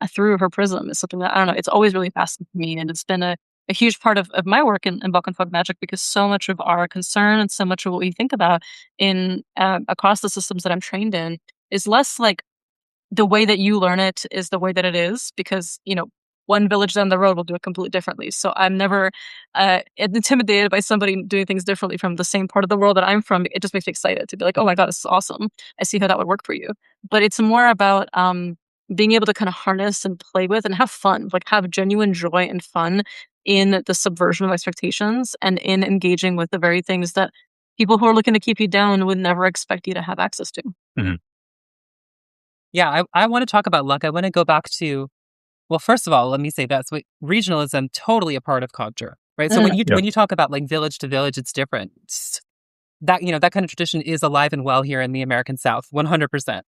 through her prism, is something that, I don't know, it's always really fascinating to me. And it's been a huge part of my work in Balkan folk magic, because so much of our concern and so much of what we think about in across the systems that I'm trained in is less like the way that you learn it is the way that it is, because one village down the road will do it completely differently. So I'm never intimidated by somebody doing things differently from the same part of the world that I'm from. It just makes me excited to be like, oh my god, this is awesome. I see how that would work for you. But it's more about being able to kind of harness and play with and have fun, like have genuine joy and fun in the subversion of expectations and in engaging with the very things that people who are looking to keep you down would never expect you to have access to. Mm-hmm. Yeah, I want to talk about luck. I want to go back to, well, first of all, let me say that's what regionalism totally a part of conjure, right? So when you talk about like village to village, it's different. That that kind of tradition is alive and well here in the American South, 100%.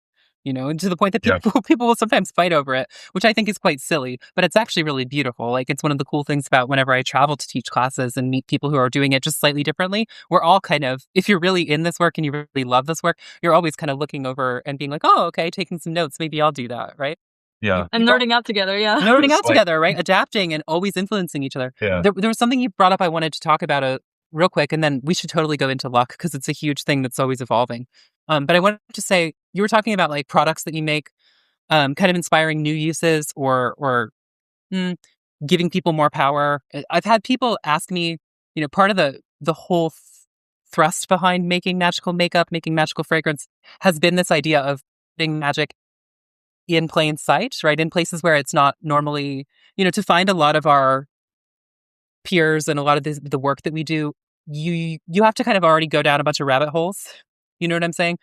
And to the point that people will sometimes fight over it, which I think is quite silly, but it's actually really beautiful. Like, it's one of the cool things about whenever I travel to teach classes and meet people who are doing it just slightly differently. We're all kind of, if you're really in this work and you really love this work, you're always kind of looking over and being like, oh, okay, taking some notes. Maybe I'll do that, right? Yeah. And nerding out together, yeah. Nerding out together, right? Adapting and always influencing each other. Yeah. There was something you brought up I wanted to talk about real quick, and then we should totally go into luck because it's a huge thing that's always evolving. But I wanted to say, you were talking about like products that you make, kind of inspiring new uses or giving people more power. I've had people ask me, part of the whole thrust behind making magical makeup, making magical fragrance has been this idea of being magic in plain sight, right? In places where it's not normally, to find a lot of our peers and a lot of the work that we do, you have to kind of already go down a bunch of rabbit holes. You know what I'm saying?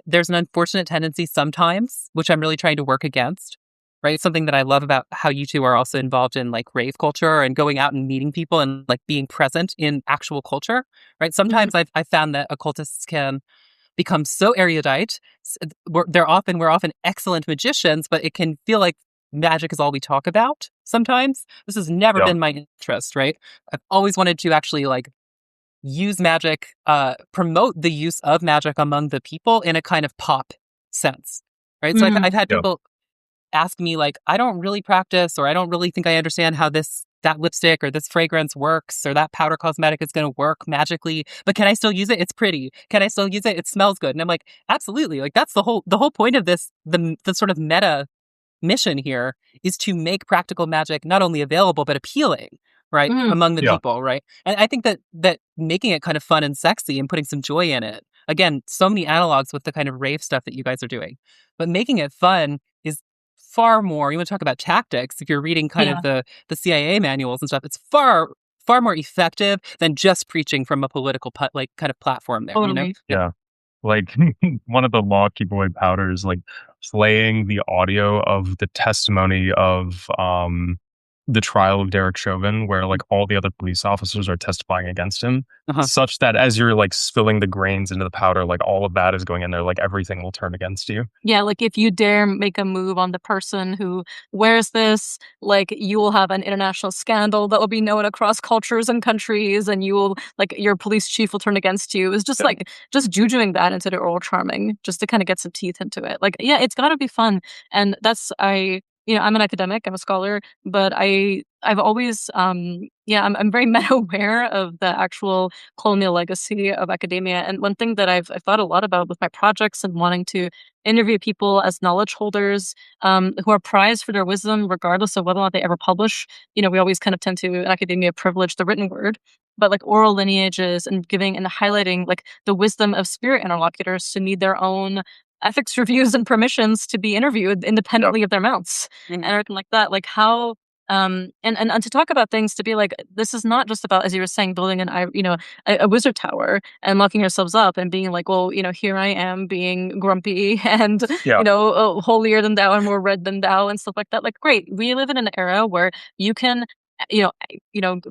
There's an unfortunate tendency sometimes, which I'm really trying to work against, right? Something that I love about how you two are also involved in like rave culture and going out and meeting people and like being present in actual culture, right? Sometimes I've found that occultists can become so erudite. We're often excellent magicians, but it can feel like magic is all we talk about sometimes. This has never been my interest, right? I've always wanted to actually like use magic, promote the use of magic among the people in a kind of pop sense, right? So I've had people ask me like, I don't really practice, or I don't really think I understand how that lipstick or this fragrance works, or that powder cosmetic is going to work magically, but can I still use it? It's pretty. Can I still use it? It smells good. And I'm like, absolutely. Like, that's the whole point of this, the sort of meta mission here is to make practical magic not only available, but appealing, right? Among the people, right? And I think that making it kind of fun and sexy and putting some joy in it, again, so many analogs with the kind of rave stuff that you guys are doing, but making it fun is far more, you want to talk about tactics, if you're reading kind of the CIA manuals and stuff, it's far more effective than just preaching from a political kind of platform there. Totally. Yeah. Like one of the law keepaway powders, like playing the audio of the testimony of the trial of Derek Chauvin, where like all the other police officers are testifying against him, such that as you're like spilling the grains into the powder, like all of that is going in there, like everything will turn against you. Yeah, like if you dare make a move on the person who wears this, like you will have an international scandal that will be known across cultures and countries, and you will, like, your police chief will turn against you. It's just like just jujuing that into the oral charming, just to kind of get some teeth into it. Like, yeah, it's got to be fun, and I'm an academic, I'm a scholar, but I've always, I'm very meta aware of the actual colonial legacy of academia. And one thing that I've thought a lot about with my projects and wanting to interview people as knowledge holders, who are prized for their wisdom, regardless of whether or not they ever publish. We always kind of tend to, in academia, privilege the written word, but like oral lineages and giving and highlighting like the wisdom of spirit interlocutors to need their own ethics reviews and permissions to be interviewed independently of their mounts and everything like that. Like, how And to talk about things, to be like, this is not just about, as you were saying, building a wizard tower and locking yourselves up and being like, well, here I am being grumpy and holier than thou and more red than thou and stuff like that. Like, great, we live in an era where you can,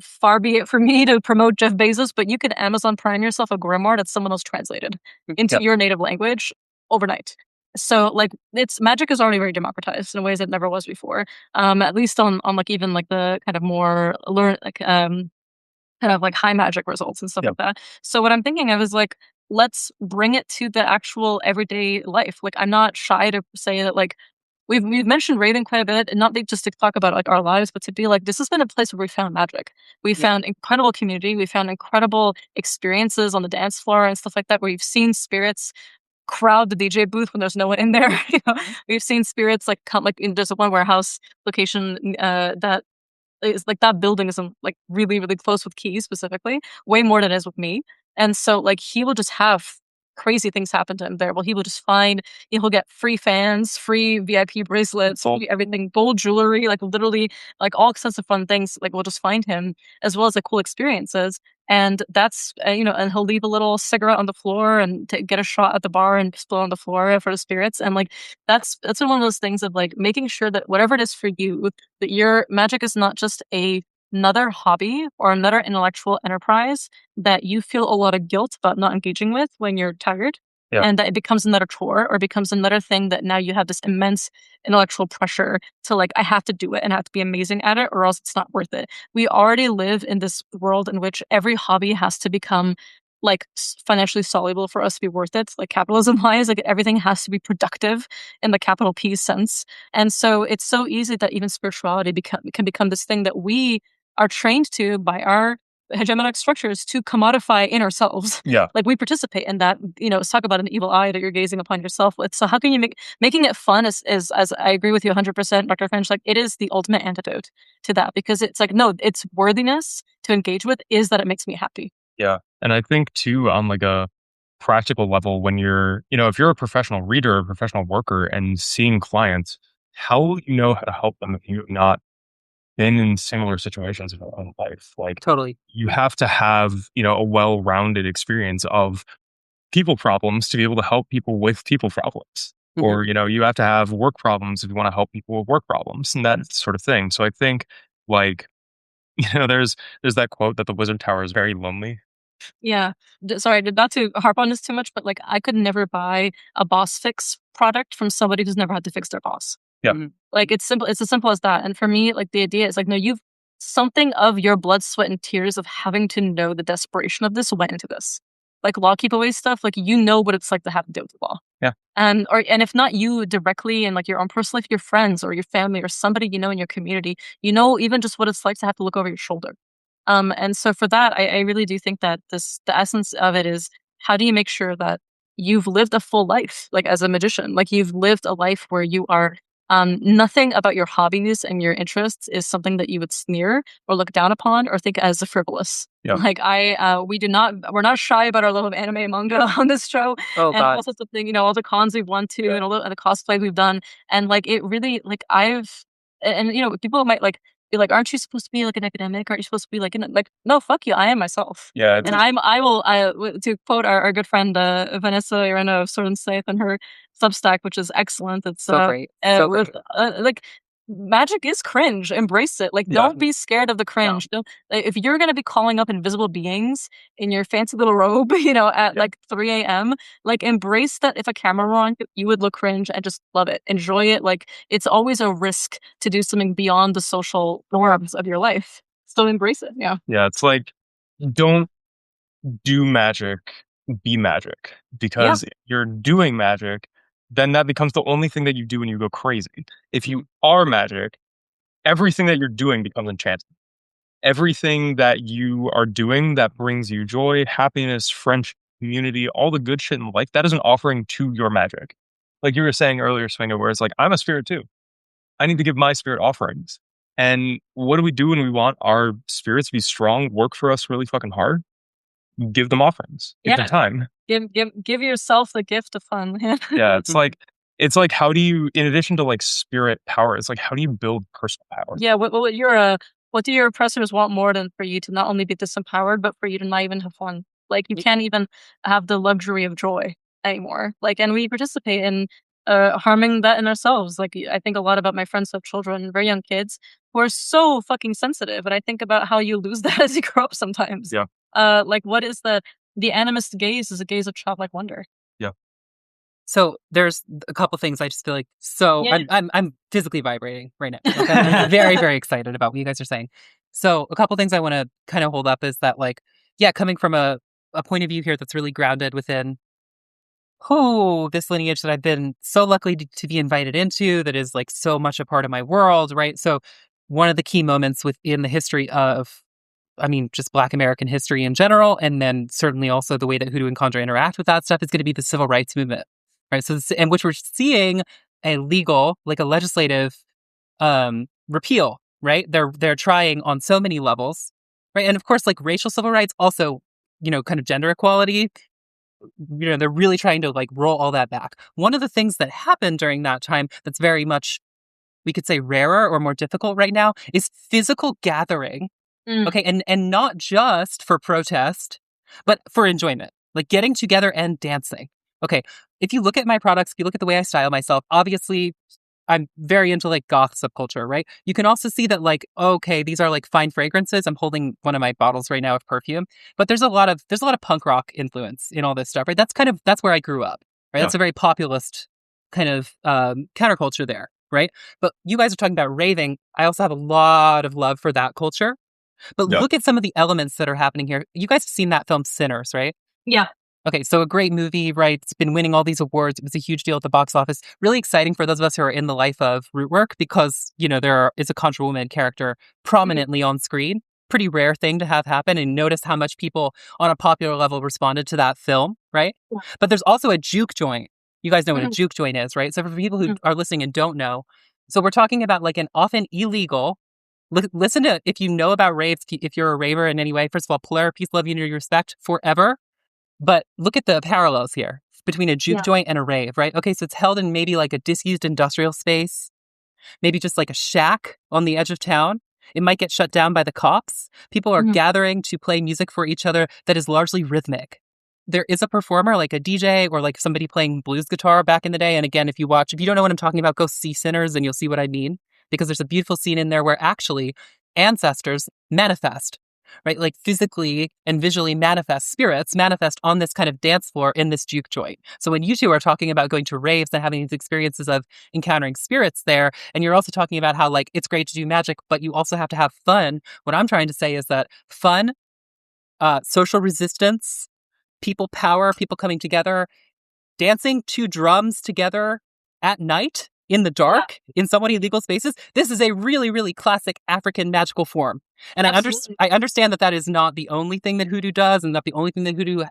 far be it for me to promote Jeff Bezos, but you could Amazon Prime yourself a grimoire that someone else translated into your native language overnight. So like, magic is already very democratized in ways it never was before. At least on like even like the kind of more kind of like high magic results and stuff like that. So what I'm thinking of is like, let's bring it to the actual everyday life. Like, I'm not shy to say that, like, we've mentioned Raven quite a bit, and not just to talk about like our lives, but to be like, this has been a place where we found magic. We found incredible community. We found incredible experiences on the dance floor and stuff like that, where you've seen spirits crowd the DJ booth when there's no one in there. We've seen spirits like come, like, in just one warehouse location that is like, that building is like really, really close with Keys specifically, way more than it is with me. And so like, he will just have crazy things happen to him there. Well, he will just he'll get free fans, free VIP bracelets, free everything, gold jewelry, like literally like all sorts of fun things. Like, we'll just find him, as well as like cool experiences. And that's, and he'll leave a little cigarette on the floor and get a shot at the bar and explode on the floor for the spirits. And like, that's one of those things of like making sure that whatever it is for you, that your magic is not just another hobby or another intellectual enterprise that you feel a lot of guilt about not engaging with when you're tired. And that it becomes another chore or becomes another thing that now you have this immense intellectual pressure to like, I have to do it and I have to be amazing at it or else it's not worth it. We already live in this world in which every hobby has to become like financially soluble for us to be worth it. Like, capitalism wise, like everything has to be productive in the capital P sense. And so it's so easy that even spirituality can become this thing that we are trained to by our hegemonic structures to commodify in ourselves. Like, we participate in that, let's talk about an evil eye that you're gazing upon yourself with. So how can you making it fun is as I agree with you 100%, Dr. Finch, like, it is the ultimate antidote to that, because it's like, no, its worthiness to engage with is that it makes me happy. Yeah. And I think too, on like a practical level, when you're, if you're a professional reader, a professional worker and seeing clients, how will you know how to help them if you've not been in similar situations in your own life? Like, totally, you have to have, a well-rounded experience of people problems to be able to help people with people problems. Or, you have to have work problems if you want to help people with work problems and that sort of thing. So I think like, there's that quote that the wizard tower is very lonely. Yeah. Sorry, not to harp on this too much, but like, I could never buy a boss fix product from somebody who's never had to fix their boss. Like, it's simple. It's as simple as that. And for me, like, the idea is like, no, you've something of your blood, sweat, and tears of having to know the desperation of this went into this. Like, law keep away stuff, like, what it's like to have to deal with the law. And if not you directly in like your own personal life, your friends or your family or somebody in your community, even just what it's like to have to look over your shoulder. And so for that, I really do think that the essence of it is, how do you make sure that you've lived a full life, like as a magician, like you've lived a life where you are, nothing about your hobbies and your interests is something that you would sneer or look down upon or think as a frivolous. Like, we're not shy about our love of anime and manga on this show. And all sorts of things, all the cons we've won to and all the cosplay we've done. And like, it really, like, people might like, be like, aren't you supposed to be like an academic? Aren't you supposed to be like, no, fuck you. I am myself. And to quote our good friend, Vanessa Irena of Sword and Scythe and her Substack, which is excellent. It's so great. Like, magic is cringe. Embrace it. Like, don't be scared of the cringe. If you're going to be calling up invisible beings in your fancy little robe, at like 3 a.m., like, embrace that. If a camera were on, you would look cringe and just love it. Enjoy it. Like, it's always a risk to do something beyond the social norms of your life. So embrace it. Yeah. Yeah. It's like, don't do magic, be magic, because you're doing magic. Then that becomes the only thing that you do when you go crazy. If you are magic, everything that you're doing becomes enchanted. Everything that you are doing that brings you joy, happiness, friendship, community, all the good shit in life, that is an offering to your magic. Like you were saying earlier, Swinger, where it's like, I'm a spirit too. I need to give my spirit offerings. And what do we do when we want our spirits to be strong, work for us really fucking hard? Give them offerings. Give them time. Give yourself the gift of fun. Yeah, it's like, it's like, how do you, in addition to like spirit power, it's like, how do you build personal power? Yeah, what do your oppressors want more than for you to not only be disempowered, but for you to not even have fun? Like, you can't even have the luxury of joy anymore. Like, and we participate in harming that in ourselves. Like, I think a lot about my friends who have children, very young kids, who are so fucking sensitive, and I think about how you lose that as you grow up sometimes. Yeah. Like, what is the animist gaze is a gaze of childlike wonder. Yeah. So there's a couple things I just feel like Yeah. I'm physically vibrating right now. Like, I'm very, very excited about what you guys are saying. So a couple things I want to kind of hold up is that, like, yeah, coming from a point of view here that's really grounded within this lineage that I've been so lucky to be invited into, that is like so much a part of my world, right? So one of the key moments within the history of, I mean, just Black American history in general, and then certainly also the way that Hoodoo and Conjure interact with that stuff, is going to be the civil rights movement, right? So, and which we're seeing a legal, like a legislative repeal, right? They're trying on so many levels, right? And of course, like racial civil rights, also, kind of gender equality. They're really trying to like roll all that back. One of the things that happened during that time that's very much, we could say, rarer or more difficult right now is physical gathering. Okay, and not just for protest, but for enjoyment, like getting together and dancing. Okay, if you look at my products, if you look at the way I style myself, obviously I'm very into like goth subculture, right? You can also see that, like, okay, these are like fine fragrances. I'm holding one of my bottles right now of perfume, but there's a lot of punk rock influence in all this stuff, right? That's where I grew up, right? Yeah. That's a very populist kind of counterculture there, right? But you guys are talking about raving. I also have a lot of love for that culture. But Yeah. look at some of the elements that are happening here. You guys have seen that film Sinners, right? Yeah. Okay, so a great movie, right? It's been winning all these awards. It was a huge deal at the box office. Really exciting for those of us who are in the life of rootwork, because, there is a conjure woman character prominently on screen. Pretty rare thing to have happen. And notice how much people on a popular level responded to that film, right? Yeah. But there's also a juke joint. You guys know what a juke joint is, right? So for people who are listening and don't know, so we're talking about like an often illegal. Listen to, if you know about raves, if you're a raver in any way, first of all, Polar, peace, love, unity, respect forever. But look at the parallels here between a juke joint and a rave, right? Okay, so it's held in maybe like a disused industrial space, maybe just like a shack on the edge of town. It might get shut down by the cops. People are gathering to play music for each other that is largely rhythmic. There is a performer, like a DJ or like somebody playing blues guitar back in the day. And again, if you don't know what I'm talking about, go see Sinners and you'll see what I mean. Because there's a beautiful scene in there where actually ancestors manifest, right? Like physically and visually spirits manifest on this kind of dance floor in this juke joint. So when you two are talking about going to raves and having these experiences of encountering spirits there, and you're also talking about how like it's great to do magic, but you also have to have fun. What I'm trying to say is that fun, social resistance, people power, people coming together, dancing to drums together at night in the dark in somewhat illegal spaces. This is a really, really classic African magical form. And I understand that is not the only thing that Hoodoo does, and not the only thing that Hoodoo,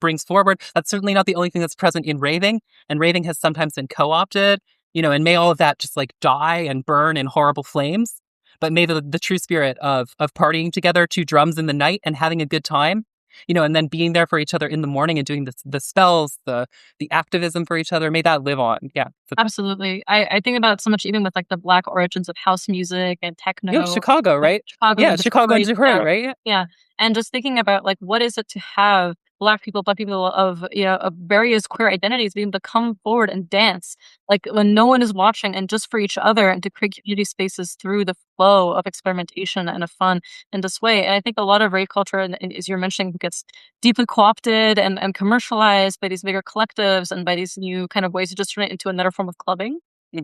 brings forward. That's certainly not the only thing that's present in raving. And raving has sometimes been co-opted, and may all of that just like die and burn in horrible flames. But may the true spirit of partying together to drums in the night and having a good time, and then being there for each other in the morning and doing the spells, the activism for each other, may that live on. Yeah. Absolutely. I think about it so much, even with like the Black origins of house music and techno. Yeah, Chicago, right? Chicago and Detroit, right? Yeah. And just thinking about like, what is it to have Black people of, of various queer identities being able to come forward and dance, like when no one is watching, and just for each other, and to create community spaces through the flow of experimentation and of fun in this way. And I think a lot of rave culture, and as you're mentioning, gets deeply co-opted and commercialized by these bigger collectives and by these new kind of ways to just turn it into another form of clubbing,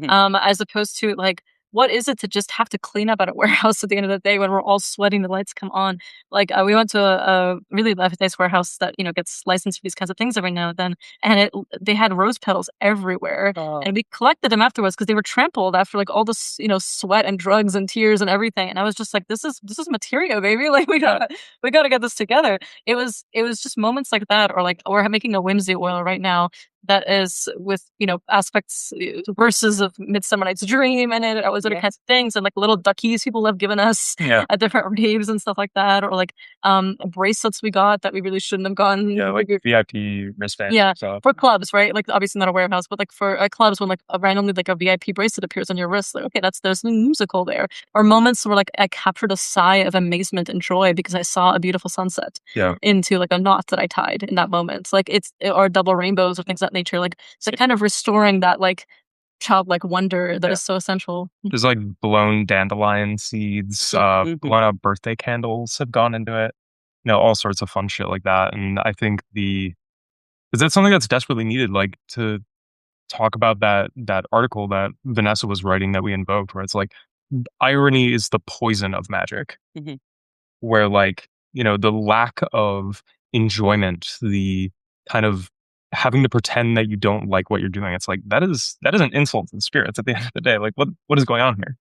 as opposed to like, what is it to just have to clean up at a warehouse at the end of the day when we're all sweating, the lights come on? Like, we went to a really nice warehouse that, gets licensed for these kinds of things every now and then. And they had rose petals everywhere. Oh. And we collected them afterwards because they were trampled after like all this, sweat and drugs and tears and everything. And I was just like, this is material, baby. Like we gotta get this together. It was just moments like that, or like we're making a whimsy oil right now that is with, aspects, verses of Midsummer Night's Dream in it, or those other kinds of things, and like little duckies people have given us at different raves and stuff like that, or like bracelets we got that we really shouldn't have gotten. Yeah, like VIP wristbands. Yeah, so. for clubs, right? Like obviously not a warehouse, but like for clubs, when like randomly like a VIP bracelet appears on your wrist, like okay, there's something musical there. Or moments where like I captured a sigh of amazement and joy because I saw a beautiful sunset into like a knot that I tied in that moment. Like or double rainbows or things of that nature. Like so kind of restoring that like childlike wonder that is so essential. There's like blown dandelion seeds, blown out birthday candles have gone into it. All sorts of fun shit like that. And I think because that's something that's desperately needed, like to talk about that article that Vanessa was writing that we invoked, where it's like irony is the poison of magic. Where like, the lack of enjoyment, the kind of having to pretend that you don't like what you're doing, it's like that is an insult to the spirits at the end of the day. Like what is going on here?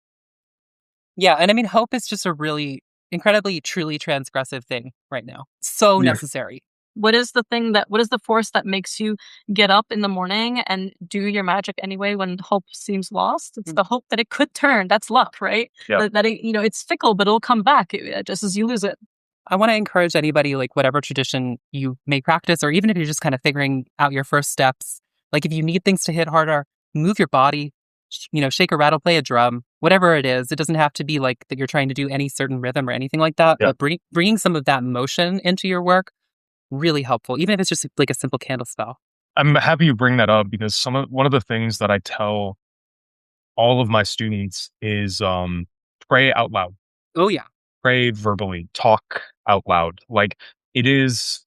Yeah, and I mean, hope is just a really incredibly, truly transgressive thing right now. So necessary. What is the force that makes you get up in the morning and do your magic anyway when hope seems lost? It's the hope that it could turn. That's luck, right? Yeah. That it, it's fickle, but it'll come back just as you lose it. I want to encourage anybody, like whatever tradition you may practice, or even if you're just kind of figuring out your first steps, like if you need things to hit harder, move your body, shake a rattle, play a drum, whatever it is. It doesn't have to be like that you're trying to do any certain rhythm or anything like that, but bringing some of that motion into your work, really helpful, even if it's just like a simple candle spell. I'm happy you bring that up because one of the things that I tell all of my students is pray out loud. Oh yeah. Pray verbally, talk out loud. Like it is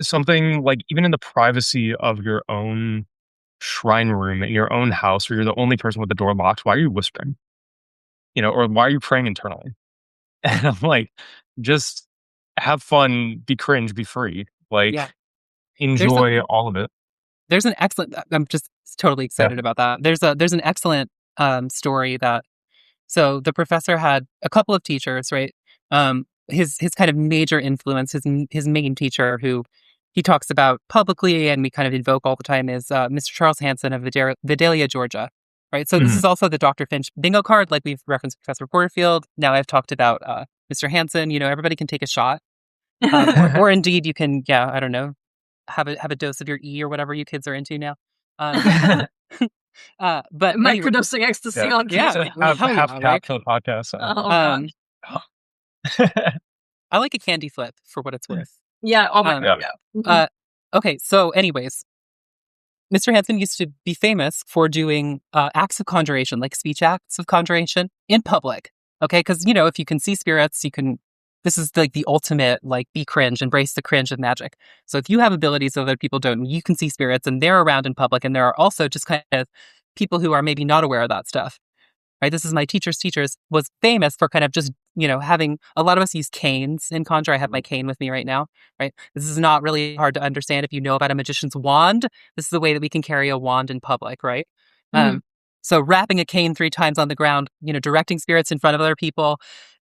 something like even in the privacy of your own shrine room in your own house where you're the only person with the door locked, why are you whispering? Or why are you praying internally? And I'm like, just have fun, be cringe, be free. Like enjoy all of it. There's an excellent, I'm just totally excited about that. There's an excellent story that, so the professor had a couple of teachers, right? His kind of major influence, his main teacher, who he talks about publicly and we kind of invoke all the time, is Mr. Charles Hanson of Vidalia, Georgia, right? So this is also the Dr. Finch bingo card, like we've referenced Professor Porterfield. Now I've talked about Mr. Hanson. Everybody can take a shot, or indeed you can, I don't know, have a dose of your E or whatever you kids are into now. But microdosing ecstasy on kids. Have cap for the podcast. I like a candy flip for what it's worth. Yeah. Oh my God. Okay. So, anyways, Mr. Hanson used to be famous for doing acts of conjuration, like speech acts of conjuration in public. Okay, because if you can see spirits, you can. This is like the ultimate, like, be cringe, embrace the cringe of magic. So if you have abilities that other people don't, you can see spirits and they're around in public. And there are also just kind of people who are maybe not aware of that stuff, right? This is my teacher's was famous for kind of just, having, a lot of us use canes in conjure. I have my cane with me right now, right? This is not really hard to understand if you know about a magician's wand. This is the way that we can carry a wand in public, right? So wrapping a cane 3 times on the ground, directing spirits in front of other people.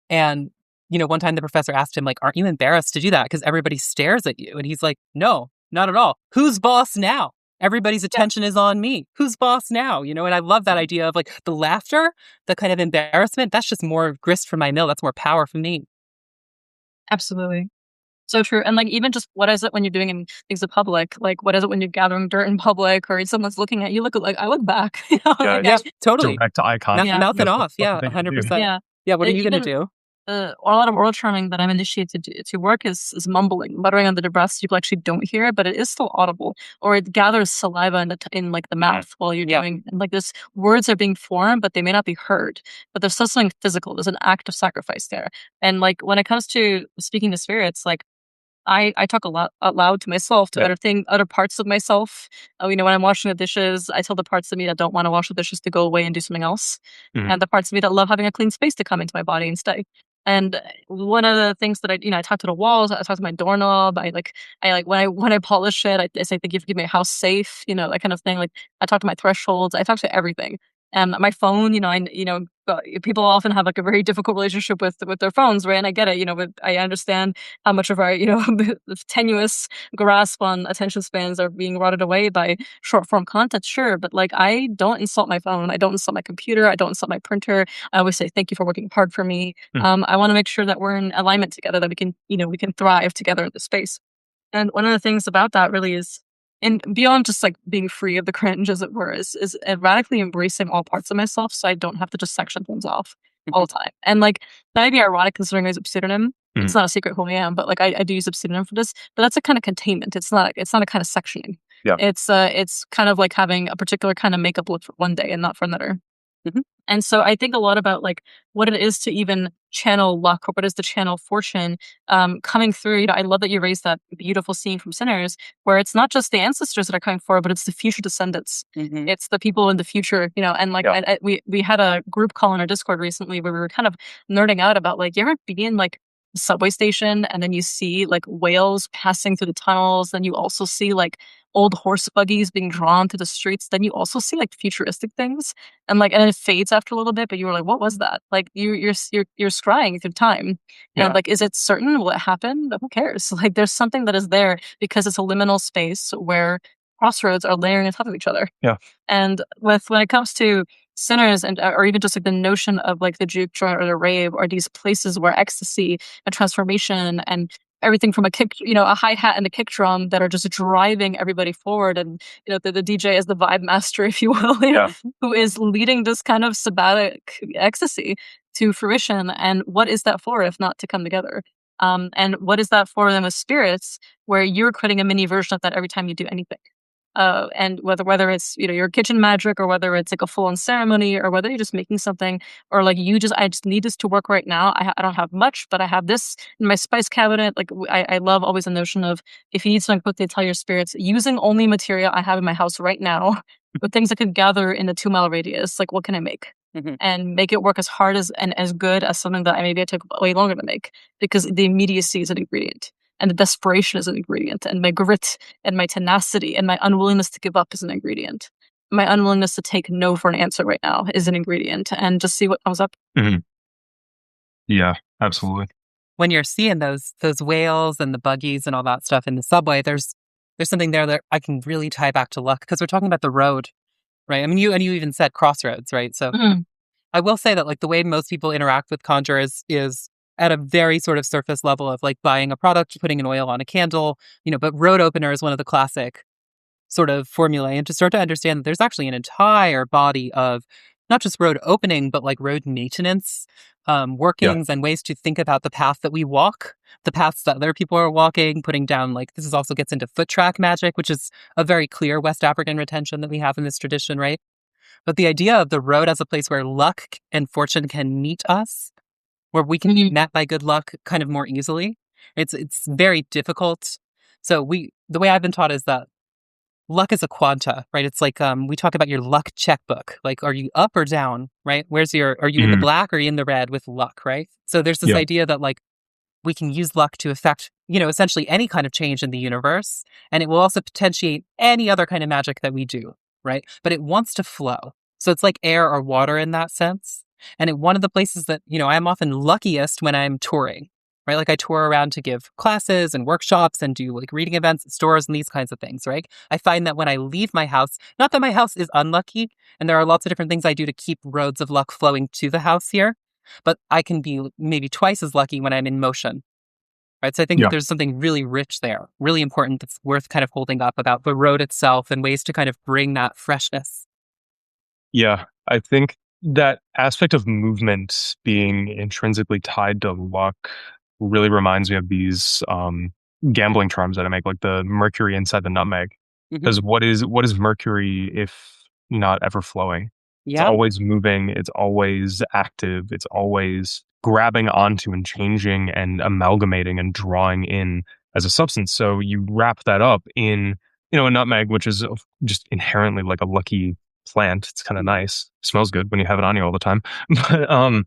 And one time the professor asked him, like, aren't you embarrassed to do that? Because everybody stares at you. And he's like, no, not at all. Who's boss now? Everybody's attention is on me. Who's boss now? And I love that idea of like the laughter, the kind of embarrassment. That's just more grist for my mill. That's more power for me. Absolutely. So true. And like, even just what is it when you're doing in things in public? Like, what is it when you're gathering dirt in public or someone's looking at you? I look back. Totally. Direct eye contact. Mouthing off. Yeah, 100%. Yeah. What are you going to do? A lot of oral charming that I'm initiated to work is mumbling, muttering under the breath. People actually don't hear it, but it is still audible. Or it gathers saliva in like the mouth while you're doing. And like this, words are being formed, but they may not be heard. But there's still something physical. There's an act of sacrifice there. And like when it comes to speaking to spirits, like I talk a lot out loud to myself, to other parts of myself. When I'm washing the dishes, I tell the parts of me that don't want to wash the dishes to go away and do something else, and the parts of me that love having a clean space to come into my body and stay. And one of the things that I talk to the walls, I talk to my doorknob. I when I polish it, I say, "Thank you for keeping my house safe," that kind of thing. Like I talk to my thresholds. I talk to everything. And my phone, people often have like a very difficult relationship with their phones, right? And I get it, but I understand how much of our, the tenuous grasp on attention spans are being rotted away by short form content, sure. But like, I don't insult my phone. I don't insult my computer. I don't insult my printer. I always say, thank you for working hard for me. I want to make sure that we're in alignment together, that we can thrive together in this space. And one of the things about that really is, and beyond just like being free of the cringe, as it were, is radically embracing all parts of myself, so I don't have to just section things off all the time. And like, that might be ironic considering I use a pseudonym. It's not a secret who I am, but like I do use a pseudonym for this. But that's a kind of containment. It's not a kind of sectioning. Yeah. It's kind of like having a particular kind of makeup look for one day and not for another. And so I think a lot about like what it is to even channel luck, or what is to channel fortune coming through. I love that you raised that beautiful scene from Sinners, where it's not just the ancestors that are coming forward, but it's the future descendants. It's the people in the future, and like we had a group call in our Discord recently where we were kind of nerding out about like, you ever be in like a subway station and then you see like whales passing through the tunnels, then you also see like old horse buggies being drawn through the streets, then you also see like futuristic things, and it fades after a little bit, but you were like, what was that? Like you're scrying through time. And like, is it certain? Will it happen? But who cares? Like, there's something that is there because it's a liminal space where crossroads are layering on top of each other. And when it comes to Sinners, and or even just like the notion of like the juke joint or the rave, or these places where ecstasy and transformation and everything from a hi-hat and a kick drum that are just driving everybody forward, and the DJ is the vibe master, if you will, who is leading this kind of sabbatic ecstasy to fruition. And what is that for if not to come together? And what is that for them as spirits, where you're creating a mini version of that every time you do anything? And whether it's your kitchen magic, or whether it's like a full-on ceremony, or whether you're just making something, or like I just need this to work right now. I don't have much, but I have this in my spice cabinet. Like I love always the notion of, if you need something quickly, tell your spirits, using only material I have in my house right now, with things I could gather in a 2-mile radius. Like, what can I make? And make it work as hard and as good as something that maybe it took way longer to make, because the immediacy is an ingredient. And the desperation is an ingredient, and my grit and my tenacity and my unwillingness to give up is an ingredient. My unwillingness to take no for an answer right now is an ingredient, and just see what comes up. Yeah, absolutely. When you're seeing those whales and the buggies and all that stuff in the subway, there's something there that I can really tie back to luck, because we're talking about the road, right? I mean, you even said crossroads, right? So I will say that like the way most people interact with conjurers is at a very sort of surface level of like buying a product, putting an oil on a candle, but road opener is one of the classic sort of formulae. And to start to understand that there's actually an entire body of not just road opening, but like road maintenance, workings and ways to think about the path that we walk, the paths that other people are walking, putting down, like, this also gets into foot track magic, which is a very clear West African retention that we have in this tradition, right? But the idea of the road as a place where luck and fortune can meet us, where we can be met by good luck kind of more easily. It's very difficult. So the way I've been taught is that luck is a quanta, right? It's like we talk about your luck checkbook. Like, are you up or down, right? Are you in the black or are you in the red with luck, right? So there's this idea that like we can use luck to affect, essentially any kind of change in the universe, and it will also potentiate any other kind of magic that we do, right? But it wants to flow. So it's like air or water in that sense. And one of the places that, I'm often luckiest when I'm touring, right? Like I tour around to give classes and workshops and do like reading events at stores and these kinds of things, right? I find that when I leave my house, not that my house is unlucky, and there are lots of different things I do to keep roads of luck flowing to the house here, but I can be maybe twice as lucky when I'm in motion, right? So I think that there's something really rich there, really important, that's worth kind of holding up about the road itself and ways to kind of bring that freshness. Yeah, I think that aspect of movement being intrinsically tied to luck really reminds me of these gambling terms that I make, like the mercury inside the nutmeg. Because what is mercury if not ever flowing? It's always moving, it's always active, it's always grabbing onto and changing and amalgamating and drawing in as a substance. So you wrap that up in, a nutmeg, which is just inherently like a lucky plant. It's kind of nice. It smells good when you have it on you all the time. But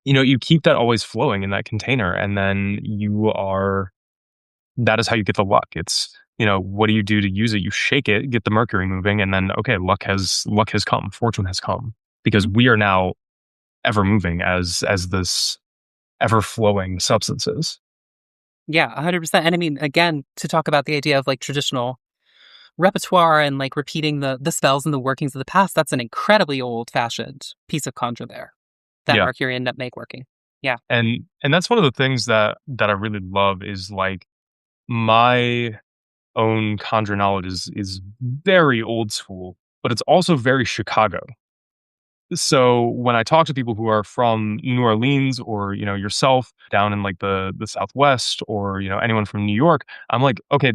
you keep that always flowing in that container, and then that is how you get the luck. It's, what do you do to use it? You shake it, get the mercury moving, and then, okay, luck has come, fortune has come. because we are now ever moving as this ever flowing substances. Yeah, 100%. And I mean, again, to talk about the idea of like traditional repertoire and like repeating the spells and the workings of the past, that's an incredibly old fashioned piece of conjure there that Yeah. Mercury ended up make working. Yeah. And that's one of the things that I really love is like my own conjure knowledge is very old school, but it's also very Chicago. So when I talk to people who are from New Orleans or, yourself down in like the Southwest or, anyone from New York, I'm like, okay,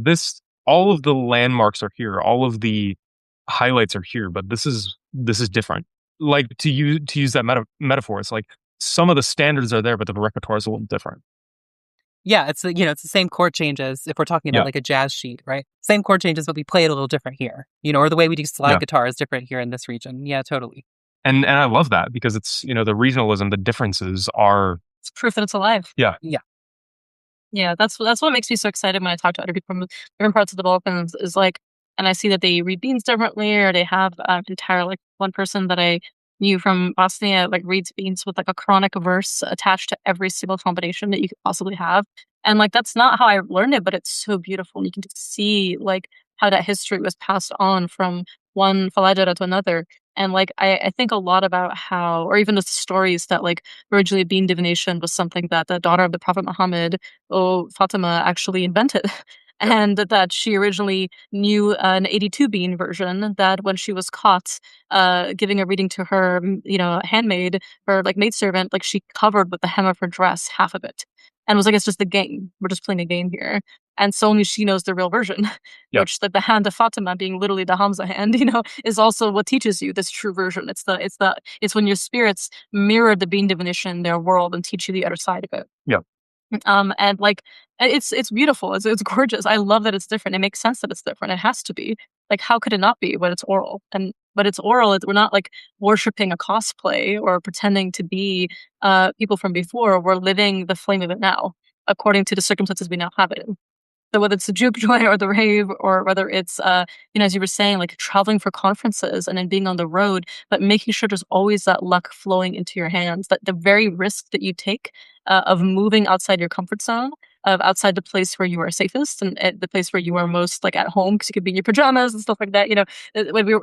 all of the landmarks are here. All of the highlights are here, but this is different. Like to use that metaphor, it's like some of the standards are there, but the repertoire is a little different. Yeah, it's it's the same chord changes if we're talking about Yeah. like a jazz sheet, right? Same chord changes, but we play it a little different here. Or the way we do slide Yeah. guitar is different here in this region. Yeah, totally. And I love that because it's, the regionalism, the differences are, It's proof that it's alive. yeah. Yeah. Yeah, that's what makes me so excited when I talk to other people from different parts of the Balkans is like, and I see that they read beans differently, or they have entire like one person that I knew from Bosnia like reads beans with like a chronic verse attached to every single combination that you could possibly have, and like that's not how I learned it, but it's so beautiful. And you can just see like how that history was passed on from one falajara to another. And like I think a lot about how, or even the stories that like originally bean divination was something that the daughter of the Prophet Muhammad, Fatima, actually invented. And that she originally knew an 82 bean version that when she was caught giving a reading to her, handmaid, her like maidservant, like she covered with the hem of her dress half of it. And was like, it's just a game. We're just playing a game here. And so only she knows the real version, Yeah. which the hand of Fatima being literally the Hamza hand, is also what teaches you this true version. It's when your spirits mirror the bean divination in their world and teach you the other side of it. Yeah. And like it's beautiful. It's gorgeous. I love that it's different. It makes sense that it's different. It has to be. Like, how could it not be when it's oral? But it's oral. We're not like worshiping a cosplay or pretending to be people from before. We're living the flame of it now, according to the circumstances we now have it in. So whether it's the juke joy or the rave, or whether it's, as you were saying, like traveling for conferences and then being on the road, but making sure there's always that luck flowing into your hands, that the very risk that you take of moving outside your comfort zone, of outside the place where you are safest and the place where you are most like at home, because you could be in your pajamas and stuff like that.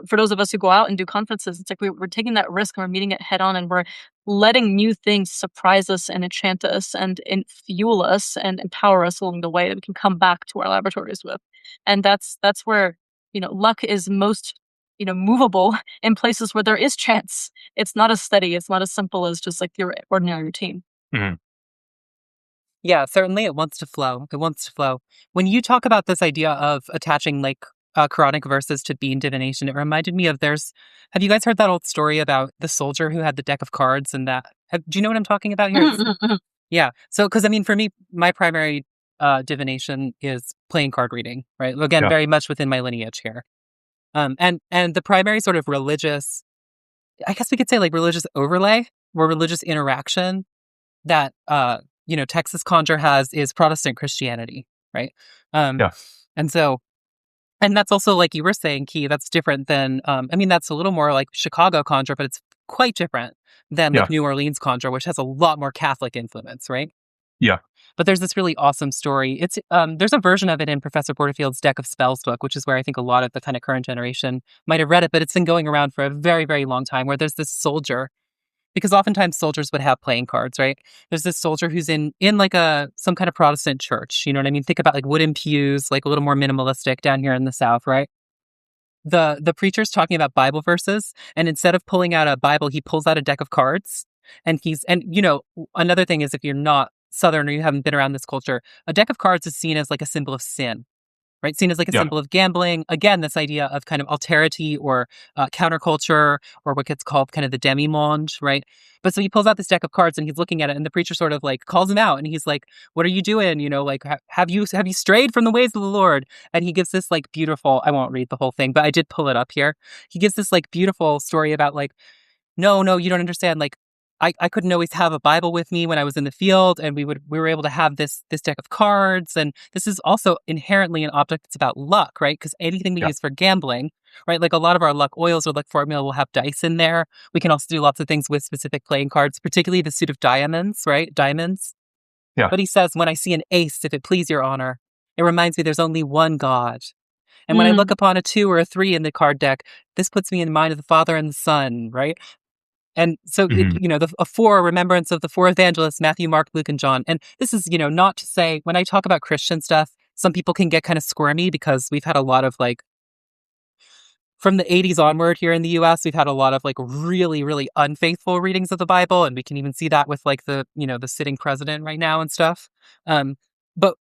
For those of us who go out and do conferences, it's like we're taking that risk and we're meeting it head on, and we're letting new things surprise us and enchant us and fuel us and empower us along the way that we can come back to our laboratories with. And that's where, luck is most, movable in places where there is chance. It's not as steady. It's not as simple as just like your ordinary routine. Mm-hmm. Yeah, certainly it wants to flow. It wants to flow. When you talk about this idea of attaching like Quranic verses to bean divination, it reminded me of have you guys heard that old story about the soldier who had the deck of cards and do you know what I'm talking about here? Yeah. So, because I mean, for me, my primary divination is playing card reading, right? Again, Yeah. very much within my lineage here. And the primary sort of religious, I guess we could say like religious overlay or religious interaction that Texas Conjure has is Protestant Christianity, right? Yeah. And so, and that's also like you were saying, Key, that's different than, that's a little more like Chicago Conjure, but it's quite different than like New Orleans Conjure, which has a lot more Catholic influence, right? Yeah. But there's this really awesome story. It's there's a version of it in Professor Porterfield's Deck of Spells book, which is where I think a lot of the kind of current generation might have read it, but it's been going around for a very, very long time, where there's this soldier. Because oftentimes soldiers would have playing cards, right? There's this soldier who's in like some kind of Protestant church. You know what I mean? Think about like wooden pews, like a little more minimalistic down here in the South, right? The preacher's talking about Bible verses, and instead of pulling out a Bible, he pulls out a deck of cards. And another thing is, if you're not Southern or you haven't been around this culture, a deck of cards is seen as like a symbol of sin. Right? Seen as like a symbol of gambling. Again, this idea of kind of alterity or counterculture, or what gets called kind of the demi-monde, right? But so he pulls out this deck of cards and he's looking at it, and the preacher sort of like calls him out, and he's like, "What are you doing? Like, have you strayed from the ways of the Lord?" And he gives this like beautiful, I won't read the whole thing, but I did pull it up here. He gives this like beautiful story about like, no, you don't understand. Like, I couldn't always have a Bible with me when I was in the field, and we were able to have this deck of cards. And this is also inherently an object that's about luck, right? Because anything we use for gambling, right? Like a lot of our luck oils or luck formula will have dice in there. We can also do lots of things with specific playing cards, particularly the suit of diamonds, right? Diamonds. Yeah. But he says, when I see an ace, if it please your honor, it reminds me there's only one God. And when I look upon a 2 or a 3 in the card deck, this puts me in mind of the Father and the Son, right? And so, a 4, remembrance of the 4 evangelists, Matthew, Mark, Luke, and John. And this is, not to say, when I talk about Christian stuff, some people can get kind of squirmy because we've had a lot of from the 80s onward here in the US, we've had a lot of really, really unfaithful readings of the Bible. And we can even see that with the sitting president right now and stuff. But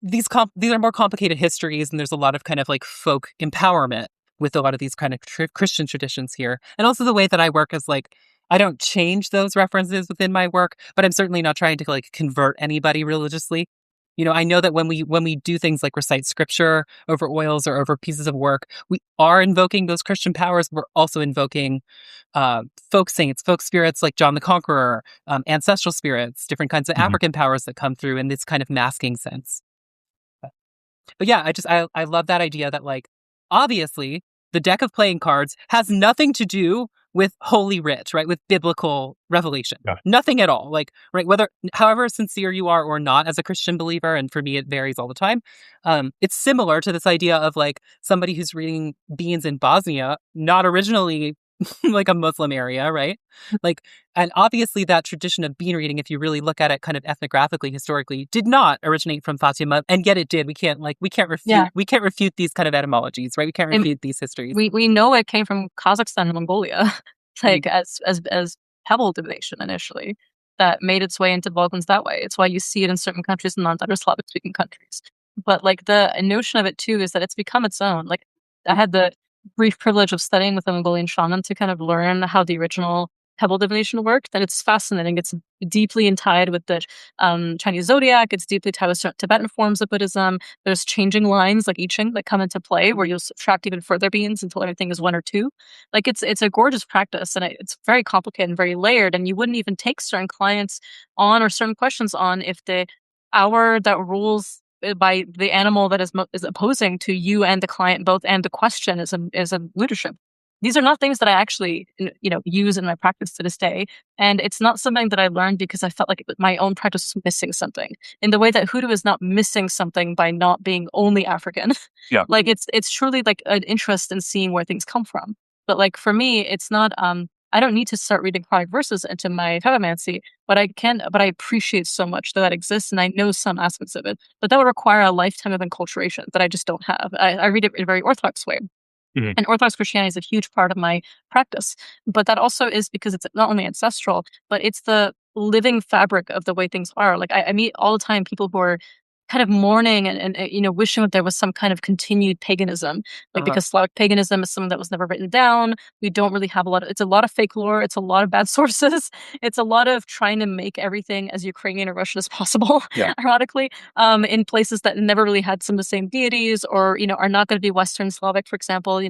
these are more complicated histories, and there's a lot of kind of folk empowerment with a lot of these kind of Christian traditions here. And also the way that I work is I don't change those references within my work, but I'm certainly not trying to convert anybody religiously. I know that when we do things like recite scripture over oils or over pieces of work, we are invoking those Christian powers. We're also invoking folk saints, folk spirits like John the Conqueror, ancestral spirits, different kinds of African powers that come through in this kind of masking sense. But yeah, I love that idea that obviously the deck of playing cards has nothing to do with Holy Writ, right? With biblical revelation. Yeah. Nothing at all. Right, however sincere you are or not as a Christian believer, and for me it varies all the time, it's similar to this idea of somebody who's reading beans in Bosnia, not originally a Muslim area, right? And obviously that tradition of bean reading, if you really look at it kind of ethnographically, historically, did not originate from Fatima, and yet it did. We can't refute these kind of etymologies, right? We can't refute these histories. We know it came from Kazakhstan and Mongolia, as pebble divination initially, that made its way into Balkans that way. It's why you see it in certain countries and non-Slavic speaking countries. But the notion of it too is that it's become its own. I had the brief privilege of studying with a Mongolian shaman to kind of learn how the original pebble divination worked. And it's fascinating. It's deeply tied with the Chinese zodiac. It's deeply tied with certain Tibetan forms of Buddhism. There's changing lines like I Ching that come into play where you'll subtract even further beans until everything is 1 or 2. It's a gorgeous practice, and it's very complicated and very layered. And you wouldn't even take certain clients on or certain questions on if the hour that rules by the animal that is opposing to you and the client both and the question is a leadership. These are not things that I actually use in my practice to this day, and it's not something that I learned because I felt like my own practice was missing something, in the way that hoodoo is not missing something by not being only African. Yeah. It's truly an interest in seeing where things come from. But for me, it's not I don't need to start reading chronic verses into my pebbomancy, but I appreciate so much that exists, and I know some aspects of it. But that would require a lifetime of enculturation that I just don't have. I read it in a very Orthodox way. Mm-hmm. And Orthodox Christianity is a huge part of my practice. But that also is because it's not only ancestral, but it's the living fabric of the way things are. I meet all the time people who are kind of mourning and wishing that there was some kind of continued paganism, because Slavic paganism is something that was never written down. We don't really have it's a lot of fake lore. It's a lot of bad sources. It's a lot of trying to make everything as Ukrainian or Russian as possible, ironically, in places that never really had some of the same deities or, are not going to be Western Slavic, for example.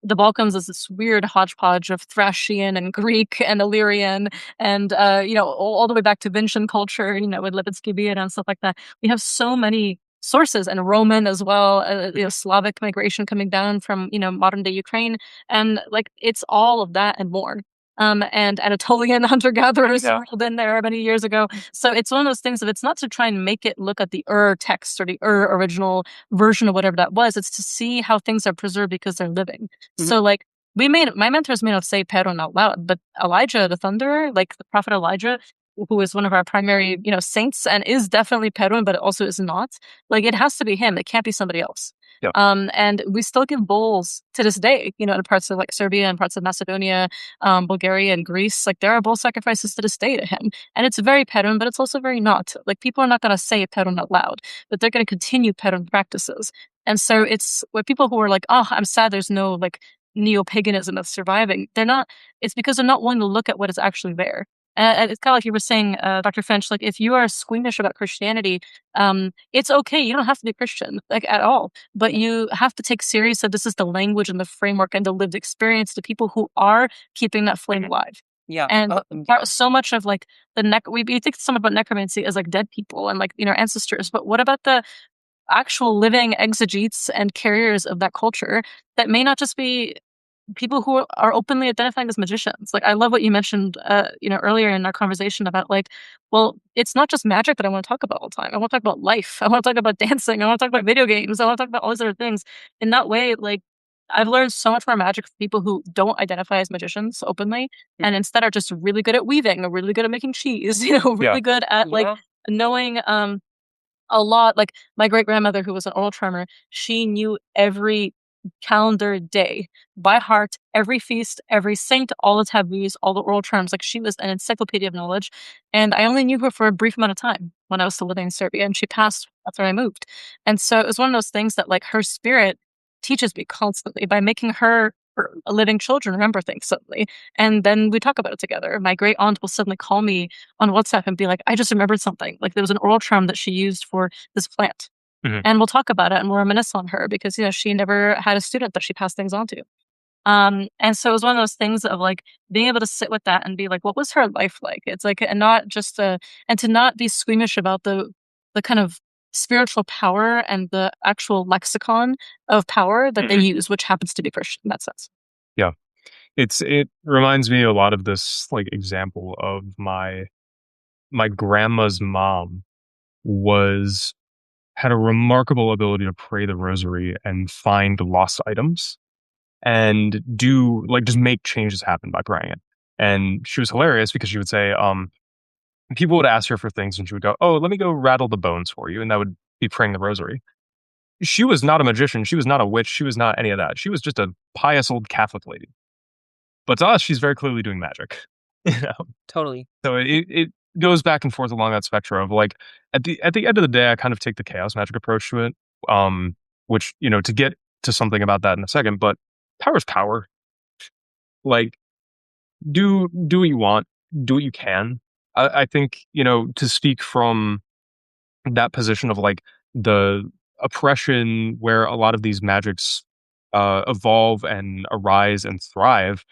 The Balkans is this weird hodgepodge of Thracian and Greek and Illyrian and, all the way back to Vincian culture, with Lipinski Beard and stuff like that. We have so many sources, and Roman as well, Slavic migration coming down from, modern day Ukraine. And it's all of that and more. And Anatolian hunter-gatherers rolled in there many years ago. So it's one of those things that it's not to try and make it look at the text or the original version of whatever that was. It's to see how things are preserved because they're living. Mm-hmm. So my mentors may not say Perun out loud, but Elijah the Thunderer, the prophet Elijah, who is one of our primary, saints and is definitely Perun, but also is not. It has to be him. It can't be somebody else. Yeah. And we still give bowls to this day, in parts of Serbia and parts of Macedonia, Bulgaria and Greece. There are bowl sacrifices to this day to him. And it's very Perun, but it's also very not. People are not going to say Perun out loud, but they're going to continue Perun practices. And so it's what people who are I'm sad there's no neo-paganism that's surviving. It's because they're not willing to look at what is actually there. It's kind of like you were saying, Dr. Finch, if you are squeamish about Christianity, it's okay. You don't have to be Christian, at all. But you have to take serious that this is the language and the framework and the lived experience to people who are keeping that flame alive. Yeah. And so much of like we think so much about necromancy as like dead people and like, you know, ancestors, but what about the actual living exegetes and carriers of that culture that may not just be people who are openly identifying as magicians? Like, I love what you mentioned, you know, earlier in our conversation about like, well, it's not just magic that I want to talk about all the time. I want to talk about life. I want to talk about dancing. I want to talk about video games. I want to talk about all these other things. In that way, like, I've learned so much more magic from people who don't identify as magicians openly, and instead are just really good at weaving, or really good at making cheese. You know, really good at like knowing a lot. Like my great grandmother, who was an oral charmer, she knew every calendar day by heart, every feast, every saint, all the taboos, all the oral charms. Like she was an encyclopedia of knowledge. And I only knew her for a brief amount of time when I was still living in Serbia, and she passed after I moved. And so it was one of those things that like her spirit teaches me constantly by making her living children remember things suddenly. And then we talk about it together. My great aunt will suddenly call me on WhatsApp and be like, I just remembered something. Like there was an oral charm that she used for this plant. And we'll talk about it and we'll reminisce on her because, you know, she never had a student that she passed things on to. And so it was one of those things of like being able to sit with that and be like, what was her life like? It's like, and not just and to not be squeamish about the kind of spiritual power and the actual lexicon of power that they use, which happens to be Christian in that sense. Yeah. It reminds me a lot of this like example of my grandma's mom had a remarkable ability to pray the rosary and find lost items and do like just make changes happen by praying it. And she was hilarious because she would say, people would ask her for things and she would go, "Oh, let me go rattle the bones for you." And that would be praying the rosary. She was not a magician. She was not a witch. She was not any of that. She was just a pious old Catholic lady. But to us, she's very clearly doing magic. You know? Totally. So it goes back and forth along that spectrum of like at the end of the day, I kind of take the chaos magic approach to it. Which, you know, to get to something about that in a second, but power is power. Like do what you want, do what you can. I think, you know, to speak from that position of like the oppression where a lot of these magics evolve and arise and thrive,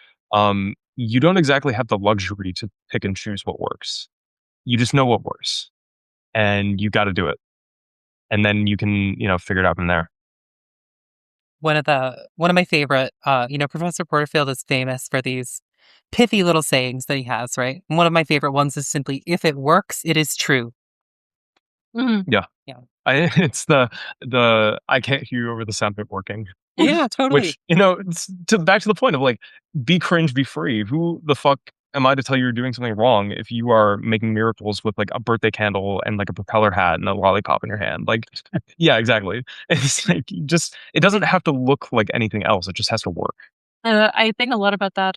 you don't exactly have the luxury to pick and choose what works. You just know what works, and you got to do it, and then you can, you know, figure it out from there. One of my favorite, you know, Professor Porterfield is famous for these pithy little sayings that he has, right? And one of my favorite ones is simply, "If it works, it is true." Yeah. Yeah. It's the I can't hear you over the sound of it working. Yeah, totally. Which, you know, back to the point of like, be cringe, be free. Who the fuck am I to tell you you're doing something wrong if you are making miracles with like a birthday candle and like a propeller hat and a lollipop in your hand? Like, yeah, exactly. It's like it doesn't have to look like anything else. It just has to work. I think a lot about that.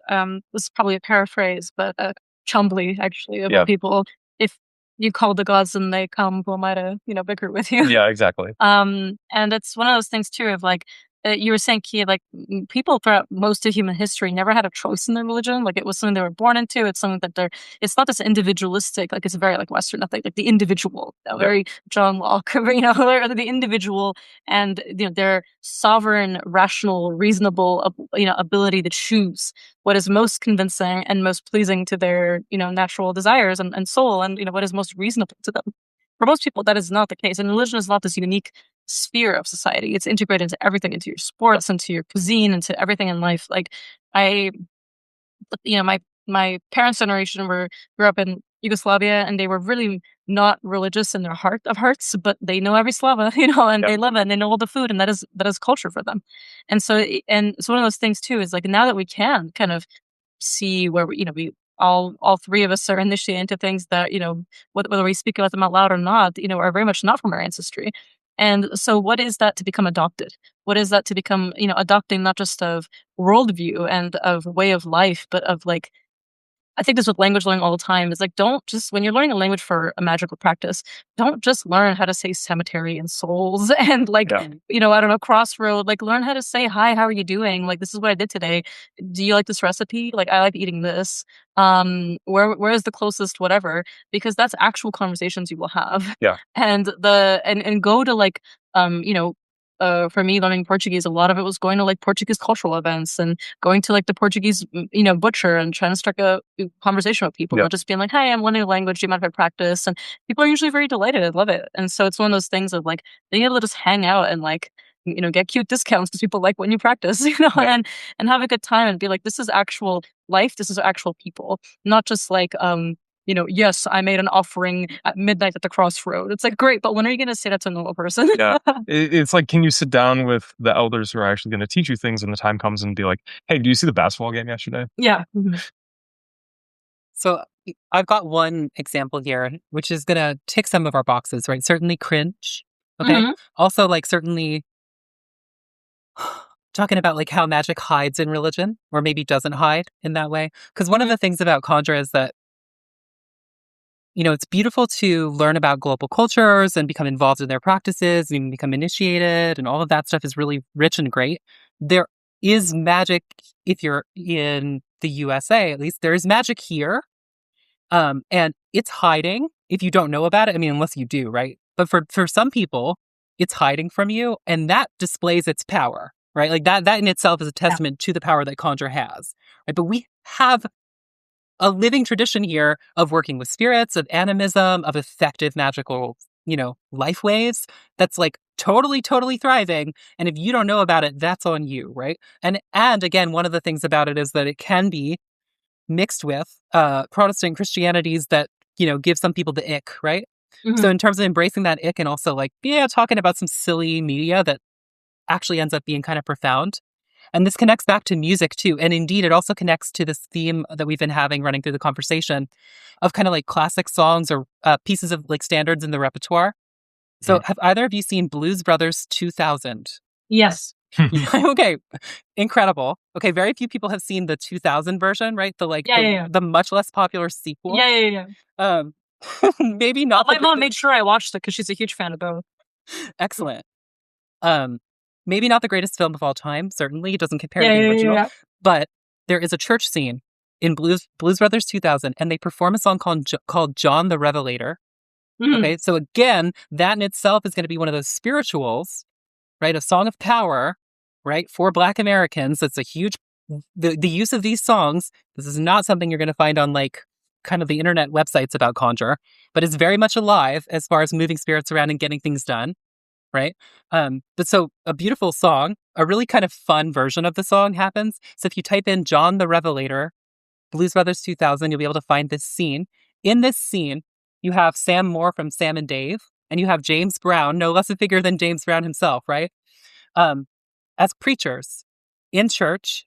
This is probably a paraphrase, but Chumbly actually of all people. If you call the gods and they come, who am I to, you know, bicker with you? Yeah, exactly. And it's one of those things too of like you were saying, Kia, like people throughout most of human history never had a choice in their religion. Like it was something they were born into. It's something that it's not this individualistic, like it's very like Western, nothing like the individual, you know, very John Locke, you know, the individual and, you know, their sovereign, rational, reasonable, you know, ability to choose what is most convincing and most pleasing to their, you know, natural desires and soul, and, you know, what is most reasonable to them. For most people, that is not the case. And religion is not this unique sphere of society. It's integrated into everything, into your sports, into your cuisine, into everything in life. Like you know, my parents' generation grew up in Yugoslavia, and they were really not religious in their heart of hearts, but they know every Slava, you know, and they love it, and they know all the food, and that is culture for them. And so it's one of those things too. Is like now that we can kind of see where we all three of us are initiated into things that, you know, whether we speak about them out loud or not, you know, are very much not from our ancestry. And so what is that to become adopted? What is that to become, you know, adopting not just of worldview and of way of life, but of like, I think this with language learning all the time is like, don't just, when you're learning a language for a magical practice, don't just learn how to say cemetery and souls and like, you know, I don't know, crossroad, like learn how to say, hi, how are you doing? Like, this is what I did today. Do you like this recipe? Like, I like eating this. Where is the closest whatever? Because that's actual conversations you will have. Yeah. And and go to like, you know, for me learning Portuguese, a lot of it was going to like Portuguese cultural events and going to like the Portuguese, butcher and trying to start a conversation with people, not just being like, "Hey, I'm learning a language. Do you mind if I practice?" And people are usually very delighted and love it. And so it's one of those things of like being able to just hang out and like, get cute discounts because people like when you practice, and have a good time and be like, this is actual life. This is actual people, not just like, yes, I made an offering at midnight at the crossroad. It's like, great, but when are you going to say that to a normal person? Yeah. It's like, can you sit down with the elders who are actually going to teach you things when the time comes and be like, hey, do you see the basketball game yesterday? Yeah. So I've got one example here, which is going to tick some of our boxes, right? Certainly cringe. Okay. Also, like, certainly talking about like how magic hides in religion, or maybe doesn't hide in that way. Because one of the things about conjure is that, it's beautiful to learn about global cultures and become involved in their practices and become initiated, and all of that stuff is really rich and great. There is magic, if you're in the USA, at least, there is magic here. And it's hiding if you don't know about it. I mean, unless you do, right? But for some people, it's hiding from you, and that displays its power, right? Like that in itself is a testament to the power that conjure has, right? But we have a living tradition here of working with spirits, of animism, of effective magical, life waves that's like totally, totally thriving. And if you don't know about it, that's on you, right? And again, one of the things about it is that it can be mixed with Protestant Christianities that, give some people the ick, right? So in terms of embracing that ick and also like, talking about some silly media that actually ends up being kind of profound. And this connects back to music too. And indeed, it also connects to this theme that we've been having running through the conversation of kind of like classic songs or pieces of like standards in the repertoire. So have either of you seen Blues Brothers 2000? Yes. Okay. Incredible. Okay. Very few people have seen the 2000 version, right? The much less popular sequel. Yeah. Maybe not. My mom made sure I watched it because she's a huge fan of both. Excellent. Maybe not the greatest film of all time. Certainly, it doesn't compare to the original. Yeah. But there is a church scene in Blues Brothers 2000, and they perform a song called John the Revelator. Okay, so again, that in itself is going to be one of those spirituals, right? A song of power, right? For Black Americans. It's a huge, the use of these songs. This is not something you're going to find on like kind of the internet websites about conjure, but it's very much alive as far as moving spirits around and getting things done. Right. But so a beautiful song, a really kind of fun version of the song happens. So if you type in John the Revelator, Blues Brothers 2000, you'll be able to find this scene. In this scene, you have Sam Moore from Sam and Dave, and you have James Brown, no less a figure than James Brown himself, right? As preachers in church,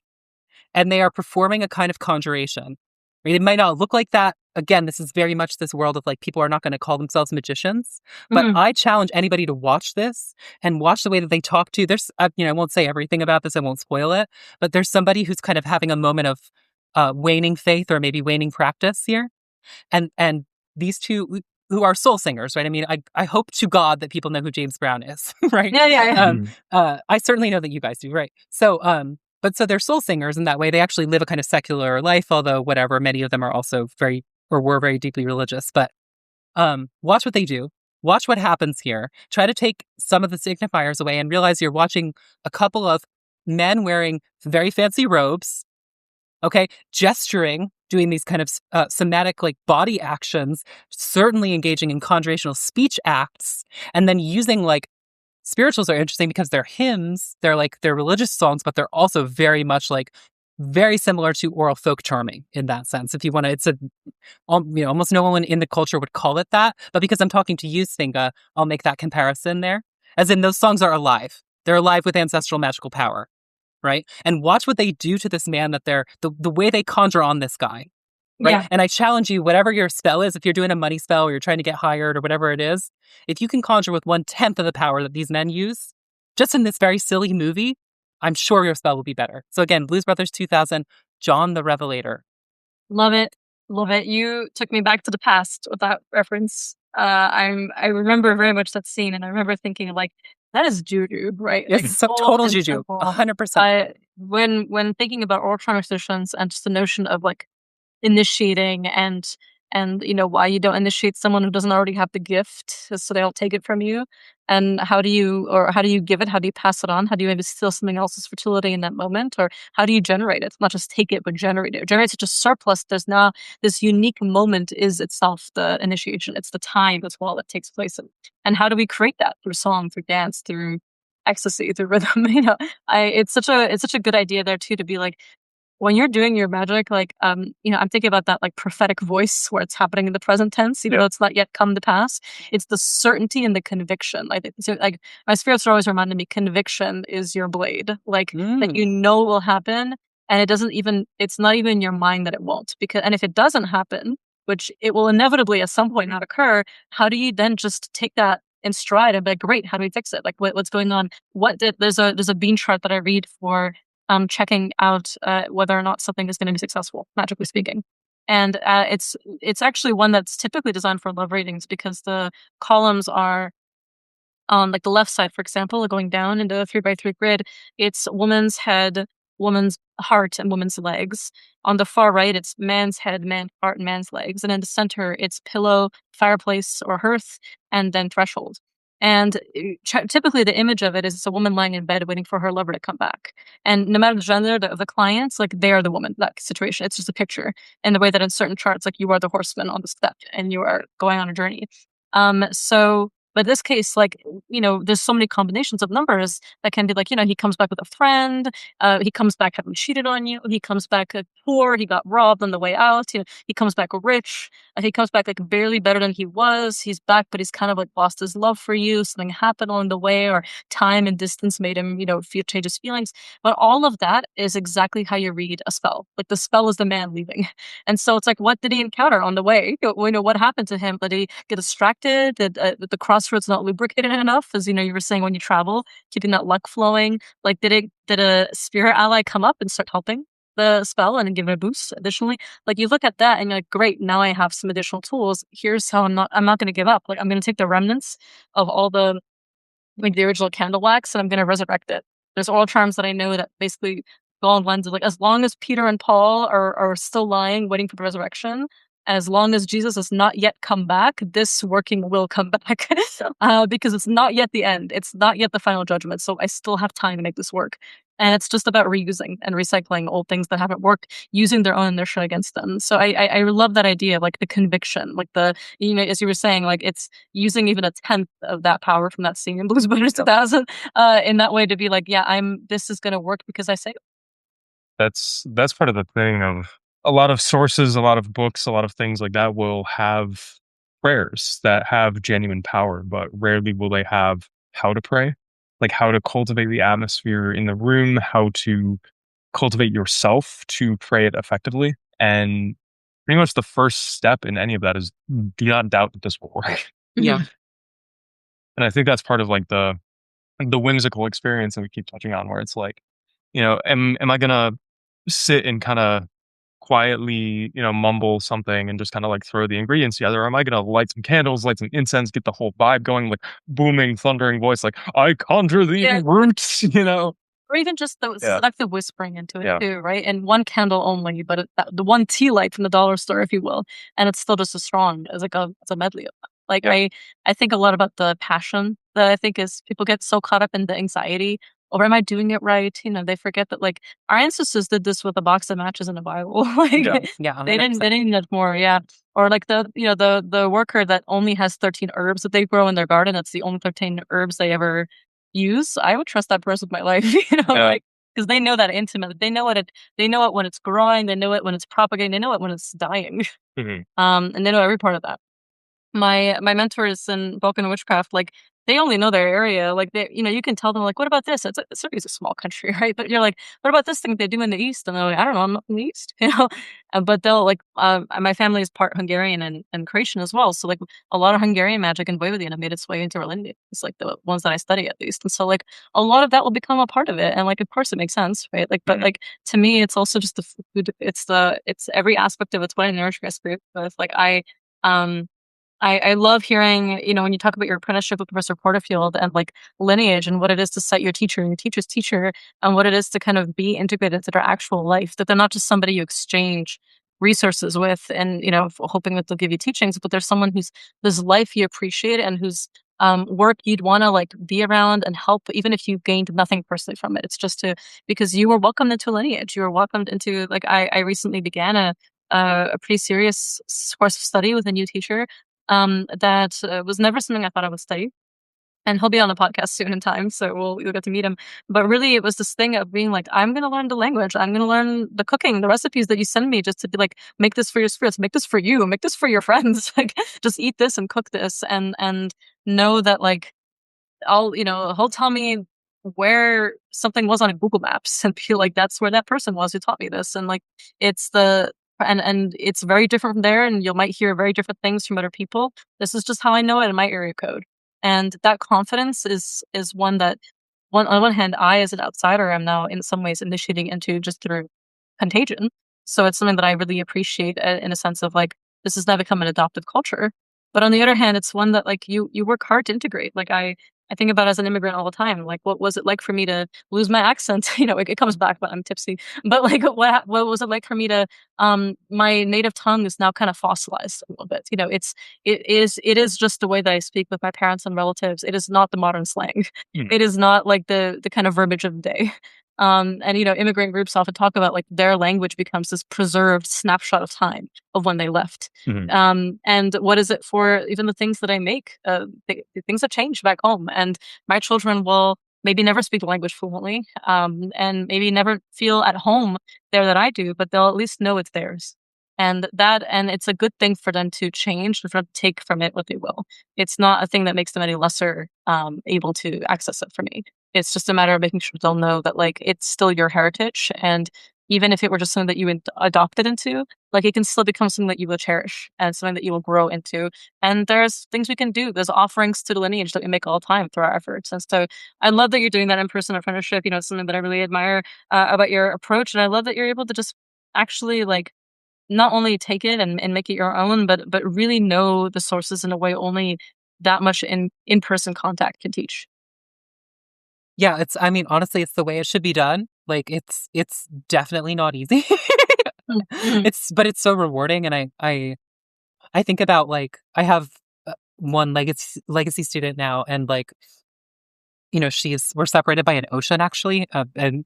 and they are performing a kind of conjuration. Right? It might not look like that. Again, this is very much this world of like people are not going to call themselves magicians, but I challenge anybody to watch this and watch the way that they talk to. There's, I won't say everything about this. I won't spoil it, but there's somebody who's kind of having a moment of waning faith or maybe waning practice here, and these two who are soul singers, right? I mean, I hope to God that people know who James Brown is, right? Yeah. I certainly know that you guys do, right? So, but so they're soul singers in that way. They actually live a kind of secular life, although whatever, many of them are also were very deeply religious. But watch what they do. Watch what happens here. Try to take some of the signifiers away and realize you're watching a couple of men wearing very fancy robes, okay, gesturing, doing these kind of somatic like body actions, certainly engaging in conjurational speech acts, and then using like spirituals are interesting because they're hymns, they're religious songs, but they're also very much like very similar to oral folk charming in that sense. If you want to, it's almost no one in the culture would call it that, but because I'm talking to you, Svinga, I'll make that comparison there. As in, those songs are alive. They're alive with ancestral magical power, right? And watch what they do to this man, that they're the way they conjure on this guy, right? Yeah. And I challenge you, whatever your spell is, if you're doing a money spell or you're trying to get hired or whatever it is, if you can conjure with 1/10 of the power that these men use, just in this very silly movie, I'm sure your spell will be better. So again, Blues Brothers 2000, John the Revelator. Love it. You took me back to the past with that reference. I remember very much that scene, and I remember thinking like, that is juju, right? Yes, like, so total juju, 100%. When thinking about oral traditions and just the notion of like initiating and and why you don't initiate someone who doesn't already have the gift, so they don't take it from you. And how do you give it? How do you pass it on? How do you maybe steal something else's fertility in that moment? Or how do you generate it? Not just take it, but generate it. Generate such a surplus. There's now this unique moment is itself the initiation. It's the time as well that takes place. And how do we create that through song, through dance, through ecstasy, through rhythm? It's such a good idea there too, to be like, when you're doing your magic, like, I'm thinking about that like prophetic voice where it's happening in the present tense, it's not yet come to pass. It's the certainty and the conviction. Like my spirits are always reminding me, conviction is your blade, like that will happen. And it's not even in your mind that it won't, and if it doesn't happen, which it will inevitably at some point not occur, how do you then just take that in stride and be like, great, how do we fix it? Like what's going on? There's a bean chart that I read for checking out whether or not something is going to be successful, magically speaking. And it's actually one that's typically designed for love readings, because the columns are on like the left side, for example, going down into a 3x3 grid. It's woman's head, woman's heart, and woman's legs. On the far right, it's man's head, man's heart, and man's legs. And in the center, it's pillow, fireplace, or hearth, and then threshold. And typically the image of it is a woman lying in bed waiting for her lover to come back. And no matter the gender of the clients, like they are the woman, that situation. It's just a picture. And the way that in certain charts, like you are the horseman on the step and you are going on a journey. But this case, like, there's so many combinations of numbers that can be like, he comes back with a friend, he comes back having cheated on you, he comes back poor, he got robbed on the way out, he comes back rich, he comes back like barely better than he was, he's back, but he's kind of like lost his love for you, something happened along the way, or time and distance made him, change his feelings. But all of that is exactly how you read a spell. Like the spell is the man leaving. And so it's like, what did he encounter on the way? What happened to him? Did he get distracted? Did the crossroads not lubricated enough? As you were saying, when you travel, keeping that luck flowing. Like, did a spirit ally come up and start helping the spell and give it a boost additionally? Like, you look at that and you're like, great, now I have some additional tools. Here's how I'm not going to give up. Like, I'm going to take the remnants of all the original candle wax and I'm going to resurrect it. There's oral charms that I know that basically go on lines of like, as long as Peter and Paul are still lying, waiting for the resurrection, as long as Jesus has not yet come back, this working will come back because it's not yet the end. It's not yet the final judgment. So I still have time to make this work. And it's just about reusing and recycling old things that haven't worked, using their own inertia against them. So I love that idea, like the conviction, like as you were saying, like it's using even a tenth of that power from that scene in Blues Brothers 2000 in that way to be like, yeah, this is going to work because I say it. That's part of the thing of a lot of sources, a lot of books, a lot of things like that will have prayers that have genuine power, but rarely will they have how to pray, like how to cultivate the atmosphere in the room, how to cultivate yourself to pray it effectively. And pretty much the first step in any of that is do not doubt that this will work. Yeah. And I think that's part of like the whimsical experience that we keep touching on, where it's like, am I gonna sit and kind of quietly, mumble something and just kind of like throw the ingredients together? Or am I going to light some candles, light some incense, get the whole vibe going, like booming, thundering voice, like I conjure the roots, Or even just the selective whispering into it too, right? And one candle only, but the one tea light from the dollar store, if you will, and it's still just as strong as it's a medley of that. Like I think a lot about the passion that I think is people get so caught up in the anxiety. Or am I doing it right? They forget that like our ancestors did this with a box of matches and a Bible. Like they didn't need more, Or like the worker that only has 13 herbs that they grow in their garden. That's the only 13 herbs they ever use. I would trust that person with my life, like because they know that intimately. They know it when it's growing. They know it when it's propagating. They know it when it's dying. Mm-hmm. And they know every part of that. My mentors in Vulcan witchcraft, like they only know their area. Like they, you can tell them like, what about this? It's a small country, right? But you're like, what about this thing they do in the East? And they're like, I don't know, I'm not from the East, But they'll like, my family is part Hungarian and Croatian as well. So like a lot of Hungarian magic and Vojvodina made its way into Berlin. It's like the ones that I study at least. And so like a lot of that will become a part of it. And like, of course it makes sense, right? Like, but like to me, it's also just the food. It's every aspect of it's what I nourish my spirit with. Like I love hearing, when you talk about your apprenticeship with Professor Porterfield and like lineage and what it is to set your teacher and your teacher's teacher and what it is to kind of be integrated into their actual life, that they're not just somebody you exchange resources with, and hoping that they'll give you teachings, but there's someone whose life you appreciate and whose work you'd want to like be around and help, even if you gained nothing personally from it. It's just because you were welcomed into a lineage. You were welcomed into, like, I recently began a pretty serious course of study with a new teacher that was never something I thought I would study. And he'll be on the podcast soon in time, so you'll get to meet him. But really, it was this thing of being like, I'm going to learn the language. I'm going to learn the cooking, the recipes that you send me, just to be like, make this for your spirits, make this for you, make this for your friends. Like, just eat this and cook this, and know that, like, he'll tell me where something was on Google Maps and be like, that's where that person was who taught me this. And like, and it's very different from there. And you might hear very different things from other people. This is just how I know it in my area code. And that confidence is one that, on one hand, I, as an outsider, am now in some ways initiating into just through contagion. So it's something that I really appreciate, in a sense of like, this has now become an adoptive culture. But on the other hand, it's one that, like, you work hard to integrate. Like, I think about as an immigrant all the time. Like, what was it like for me to lose my accent? It comes back, but I'm tipsy. But like, what was it like for me to my native tongue is now kind of fossilized a little bit. It is just the way that I speak with my parents and relatives. It is not the modern slang. It is not like the kind of verbiage of the day. And immigrant groups often talk about, like, their language becomes this preserved snapshot of time of when they left. And what is it for even the things that I make? Things have changed back home, and my children will maybe never speak the language fluently, and maybe never feel at home there that I do, but they'll at least know it's theirs. And it's a good thing for them to change, for them to take from it what they will. It's not a thing that makes them any lesser able to access it for me. It's just a matter of making sure they'll know that, like, it's still your heritage. And even if it were just something that you adopted into, like, it can still become something that you will cherish and something that you will grow into. And there's things we can do. There's offerings to the lineage that we make all the time through our efforts. And so I love that you're doing that in-person apprenticeship. It's something that I really admire about your approach. And I love that you're able to just actually, like, not only take it and make it your own, but really know the sources in a way only that much in-person contact can teach. Yeah, honestly, it's the way it should be done. Like, it's definitely not easy. But it's so rewarding. And I think about, like, I have one legacy student now, and, like, we're separated by an ocean, actually. And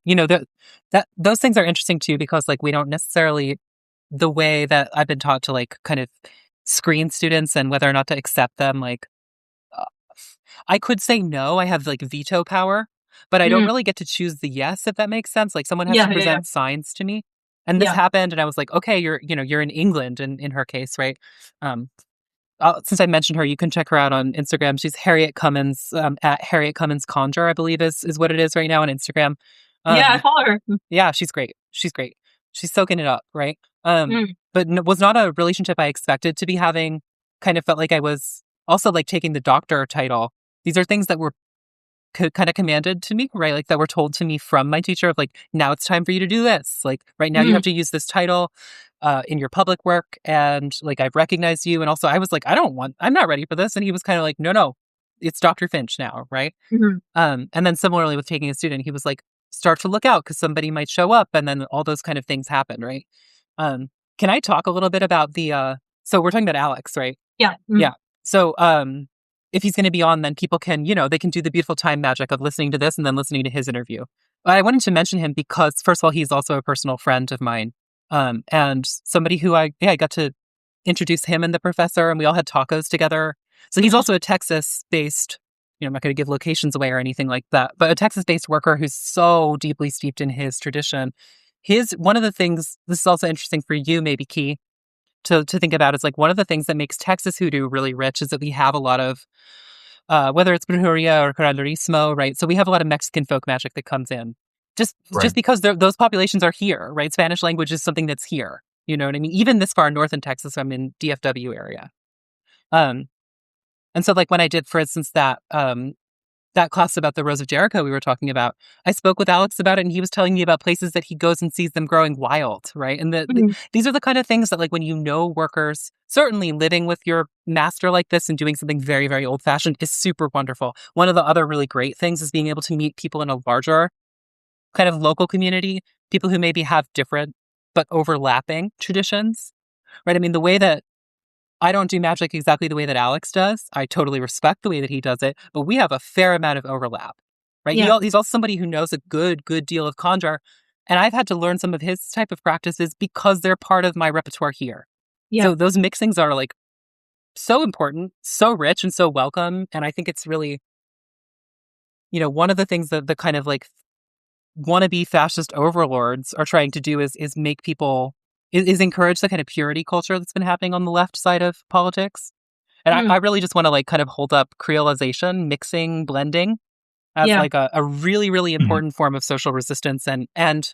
those things are interesting too, because, like, we don't necessarily, the way that I've been taught to, like, kind of screen students and whether or not to accept them, like, I could say no, I have, like, veto power, but I don't really get to choose the yes, if that makes sense. Like, someone has to present signs to me. And this happened, and I was like, okay, you're in England, in her case, right? Since I mentioned her, you can check her out on Instagram. She's Harriet Cummins, at Harriet Cummins Conjure, I believe is what it is right now on Instagram. I follow her. Yeah, she's great. She's soaking it up, right? But was not a relationship I expected to be having. Kind of felt like I was also, like, taking the doctor title. These are things that were kind of commanded to me, right? Like, that were told to me from my teacher of, like, now it's time for you to do this. Like, right now you have to use this title in your public work, and, like, I've recognized you. And also I was like, I'm not ready for this. And he was kind of like, no, it's Dr. Finch now, right? And then similarly with taking a student, he was like, start to look out because somebody might show up, and then all those kind of things happen, right? Can I talk a little bit about so we're talking about Alex, right? Yeah. Yeah. So if he's going to be on, then people can, they can do the beautiful time magic of listening to this and then listening to his interview. I wanted to mention him because, first of all, he's also a personal friend of mine, and somebody who I got to introduce him and the professor, and we all had tacos together. So he's also a Texas-based, I'm not going to give locations away or anything like that, but a Texas-based worker who's so deeply steeped in his tradition. One of the things, this is also interesting for you, maybe, Key, to think about, is, like, one of the things that makes Texas hoodoo really rich is that we have a lot of, whether it's brujeria or curanderismo, right? So we have a lot of Mexican folk magic that comes in. Just because those populations are here, right? Spanish language is something that's here. You know what I mean? Even this far north in Texas, I'm in DFW area. And so, like, when I did, for instance, that class about the Rose of Jericho we were talking about, I spoke with Alex about it, and he was telling me about places that he goes and sees them growing wild, right? And these are the kind of things that, like, when workers, certainly living with your master like this and doing something very, very old-fashioned is super wonderful. One of the other really great things is being able to meet people in a larger kind of local community, people who maybe have different but overlapping traditions, right? I mean, the way that I don't do magic exactly the way that Alex does, I totally respect the way that he does it, but we have a fair amount of overlap, right? Yeah. He's also somebody who knows a good deal of conjure, and I've had to learn some of his type of practices because they're part of my repertoire here. Yeah. So those mixings are like so important, so rich, and so welcome. And I think it's really, one of the things that the kind of like wannabe fascist overlords are trying to do is make people is encourage the kind of purity culture that's been happening on the left side of politics. And I really just want to like kind of hold up creolization, mixing, blending as Yeah. like a really, really important form of social resistance. And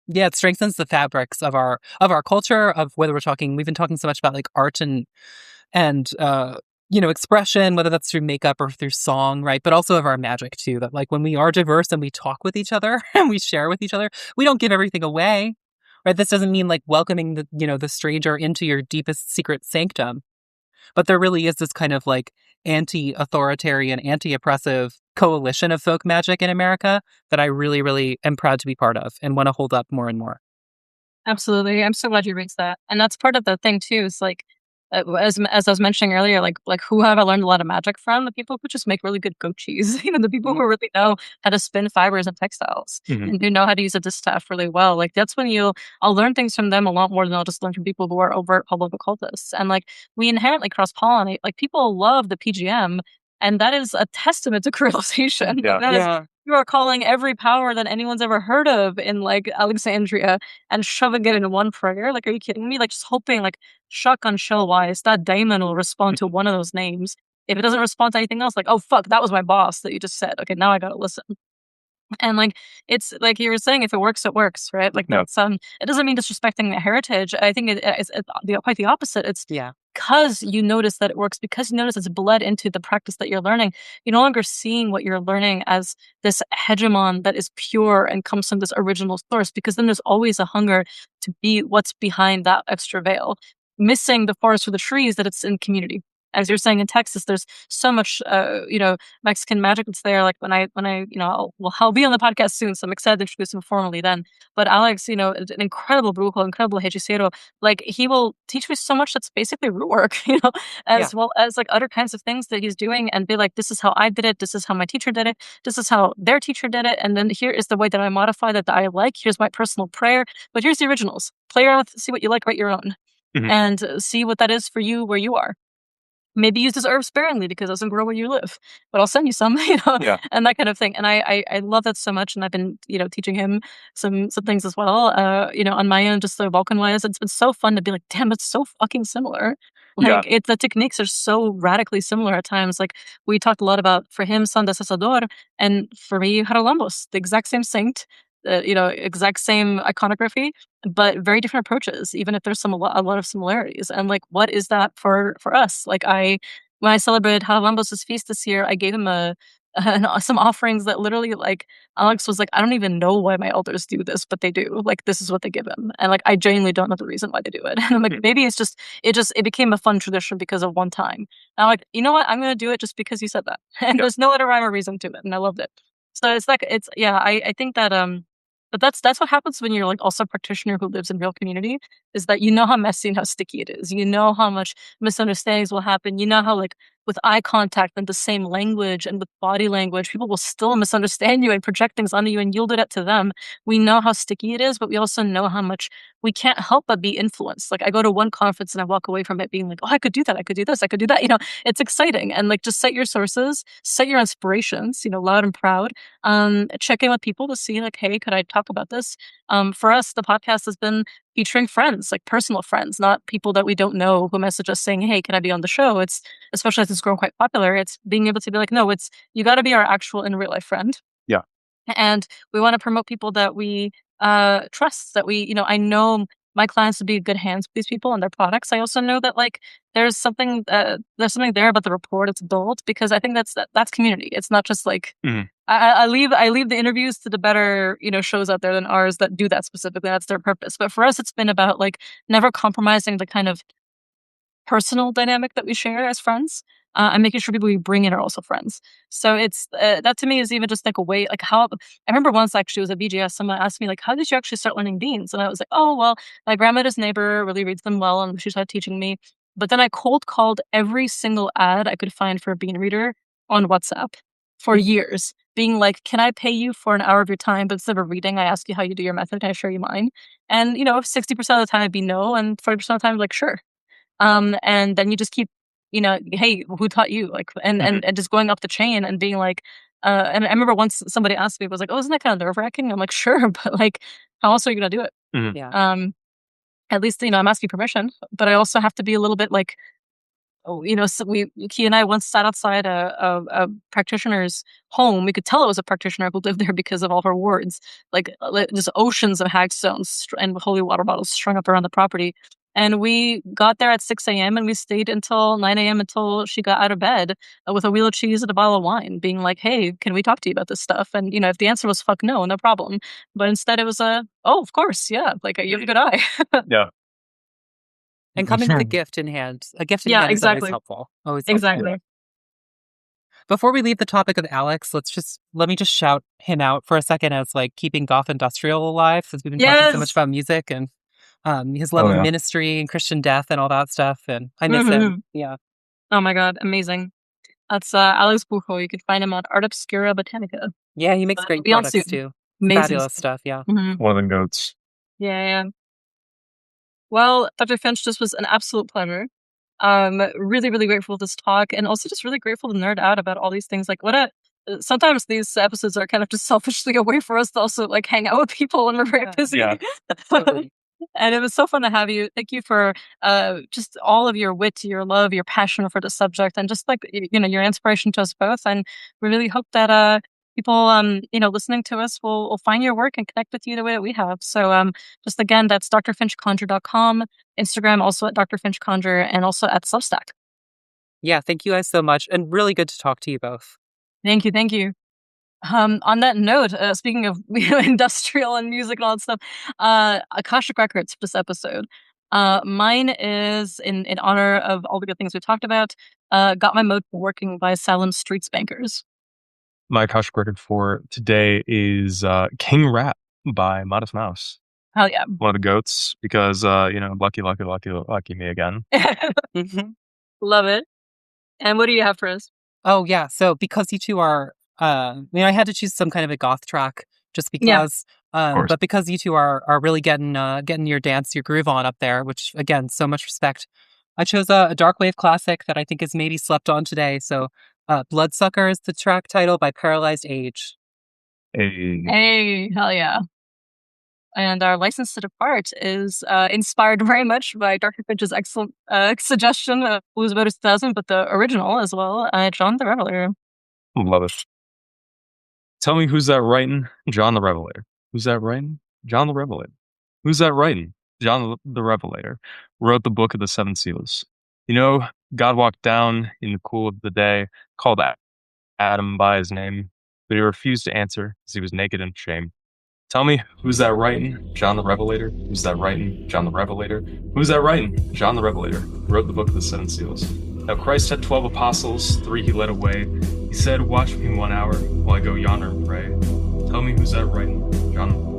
yeah, it strengthens the fabrics of our culture, of whether we've been talking so much about like art and expression, whether that's through makeup or through song, right? But also of our magic too, that like when we are diverse and we talk with each other and we share with each other, we don't give everything away, right? This doesn't mean like welcoming the stranger into your deepest secret sanctum, but there really is this kind of like anti-authoritarian, anti-oppressive coalition of folk magic in America that I really, really am proud to be part of and want to hold up more and more. Absolutely. I'm so glad you raised that. And that's part of the thing too, is like, as I was mentioning earlier, like who have I learned a lot of magic from? The people who just make really good goat cheese. The people who really know how to spin fibers and textiles and who know how to use a distaff really well. Like that's when I'll learn things from them a lot more than I'll just learn from people who are overt public occultists. And like we inherently cross pollinate. Like people love the PGM, and that is a testament to creolization. Yeah. That is, you are calling every power that anyone's ever heard of in like Alexandria and shoving it in one prayer. Like, are you kidding me? Like, just hoping, like, shotgun shell wise, that daemon will respond to one of those names. If it doesn't respond to anything else, like, oh fuck, that was my boss that you just said. Okay, now I gotta listen. And like it's like you were saying, if it works, right? Like that's it doesn't mean disrespecting the heritage. I think it's quite the opposite. It's because you notice that it works, because you notice it's bled into the practice that you're learning. You're no longer seeing what you're learning as this hegemon that is pure and comes from this original source, because then there's always a hunger to be what's behind that extra veil, missing the forest for the trees that it's in community. As you're saying in Texas, there's so much, Mexican magic that's there. Like when I'll be on the podcast soon, so I'm excited to introduce him formally then. But Alex, an incredible brujo, incredible hechicero. Like he will teach me so much that's basically root work, as well as like other kinds of things that he's doing, and be like, this is how I did it, this is how my teacher did it, this is how their teacher did it, and then here is the way that I modify that I like. Here's my personal prayer, but here's the originals. Play around with, see what you like, write your own, and see what that is for you where you are. Maybe use this herb sparingly because it doesn't grow where you live, but I'll send you some, and that kind of thing. And I love that so much. And I've been, teaching him some things as well, on my own, just the Vulcan wise. It's been so fun to be like, damn, it's so fucking similar. Like the techniques are so radically similar at times. Like we talked a lot about, for him, San de Cesador, and for me, Haralambos, the exact same saint, exact same iconography, but very different approaches, even if there's a lot of similarities. And like, what is that for us? Like when I celebrated Haralambos' feast this year, I gave him some offerings that literally, like, Alex was like, I don't even know why my elders do this, but they do. Like, this is what they give him. And like, I genuinely don't know the reason why they do it. And I'm like, maybe it's just, it became a fun tradition because of one time. And I'm like, you know what? I'm going to do it just because you said that. And there's no other rhyme or reason to it. And I loved it. So it's like, I think that, but that's what happens when you're like also a practitioner who lives in real community, is that you know how messy and how sticky it is. You know how much misunderstandings will happen. You know how like with eye contact and the same language and with body language, people will still misunderstand you and project things onto you and yield it up to them. We know how sticky it is, but we also know how much we can't help but be influenced. Like I go to one conference and I walk away from it being like, oh, I could do that. I could do this. I could do that. It's exciting. And like, just set your sources, set your inspirations, loud and proud. Check in with people to see like, hey, could I talk about this? For us, the podcast has been featuring friends, like personal friends, not people that we don't know who message us saying, hey, can I be on the show? It's, especially as it's grown quite popular, it's being able to be like, no, you got to be our actual in real life friend. Yeah. And we want to promote people that we trust, that we, I know my clients would be good hands with these people and their products. I also know that like there's something there about the rapport it's built, because I think that's community. It's not just like I leave the interviews to the better shows out there than ours that do that specifically. That's their purpose. But for us, it's been about like never compromising the kind of personal dynamic that we share as friends. and making sure people we bring in are also friends. So it's that to me is even just like a way, like how I remember once actually it was a BGS, someone asked me like, how did you actually start learning beans? And I was like, oh, well, my grandmother's neighbor really reads them well and she started teaching me. But then I cold called every single ad I could find for a bean reader on WhatsApp for years, being like, can I pay you for an hour of your time? But instead of reading, I ask you how you do your method. Can I show you mine? And, 60% of the time it'd be no. And 40% of the time, like, sure. And then you just keep, hey, who taught you? Like, and just going up the chain and being like, and I remember once somebody asked me, was like, oh, isn't that kind of nerve wracking? I'm like, sure. But like, how else are you going to do it? Mhm. Yeah. At least, I'm asking permission, but I also have to be a little bit like, so Key and I once sat outside a practitioner's home. We could tell it was a practitioner who lived there because of all her wards, like just oceans of hagstones and holy water bottles strung up around the property. And we got there at 6 a.m. and we stayed until 9 a.m. until she got out of bed with a wheel of cheese and a bottle of wine, being like, hey, can we talk to you about this stuff? And, if the answer was fuck no, no problem. But instead it was oh, of course, yeah, like you have a good eye. Yeah. And coming with a gift in hand. A gift in Yeah, hand is always exactly. helpful. Always helpful. Exactly. Before we leave the topic of Alex, let me just shout him out for a second as like keeping goth industrial alive, since we've been talking so much about music and his love of ministry and Christian death and all that stuff. And I miss him. Yeah. Oh my god, amazing. That's Alex Bujo. You can find him at Art Obscura Botanica. Yeah, he makes great products too. Amazing Fabulous stuff. Yeah. Mm-hmm. One of the goats. Yeah. Well, Dr. Finch, this was an absolute pleasure. Really, really grateful for this talk, and also just really grateful to nerd out about all these things. Like, sometimes these episodes are kind of just selfishly a way for us to also like hang out with people when we're very busy. Yeah. Totally. And it was so fun to have you. Thank you for just all of your wit, your love, your passion for the subject, and just like your inspiration to us both. And we really hope that people listening to us will find your work and connect with you the way that we have. So just again, that's drfinchconjure.com, Instagram also at drfinchconjure, and also at Substack. Yeah, thank you guys so much, and really good to talk to you both. Thank you. On that note, speaking of industrial and music and all that stuff, Akashic Records for this episode. Mine is in honor of all the good things we talked about. Got My Mode Working by Salem Streets Bankers. My Akashic record for today is King Rap by Modest Mouse. Hell yeah. One of the goats, because, lucky me again. Love it. And what do you have for us? Oh, yeah. So because you two are, I had to choose some kind of a goth track just because, but because you two are really getting your dance, your groove on up there, which again, so much respect. I chose a dark wave classic that I think is maybe slept on today. So Bloodsucker is the track title by Paralyzed Age. Hey, hell yeah. And our License to Depart is inspired very much by Dr. Finch's excellent suggestion of Blues About 2000, but the original as well, John the Revelator. Love it. Tell me who's that writing? John the Revelator. Who's that writing? John the Revelator. Who's that writing? John the Revelator. Wrote the Book of the Seven Seals. God walked down in the cool of the day, called Adam by his name, but he refused to answer because he was naked and ashamed. Tell me, who's that writing? John the Revelator. Who's that writing? John the Revelator. Who's that writing? John the Revelator. Wrote the Book of the Seven Seals. Now Christ had 12 apostles, 3 he led away. He said, watch me 1 hour while I go yonder and pray. Tell me, who's that writing? John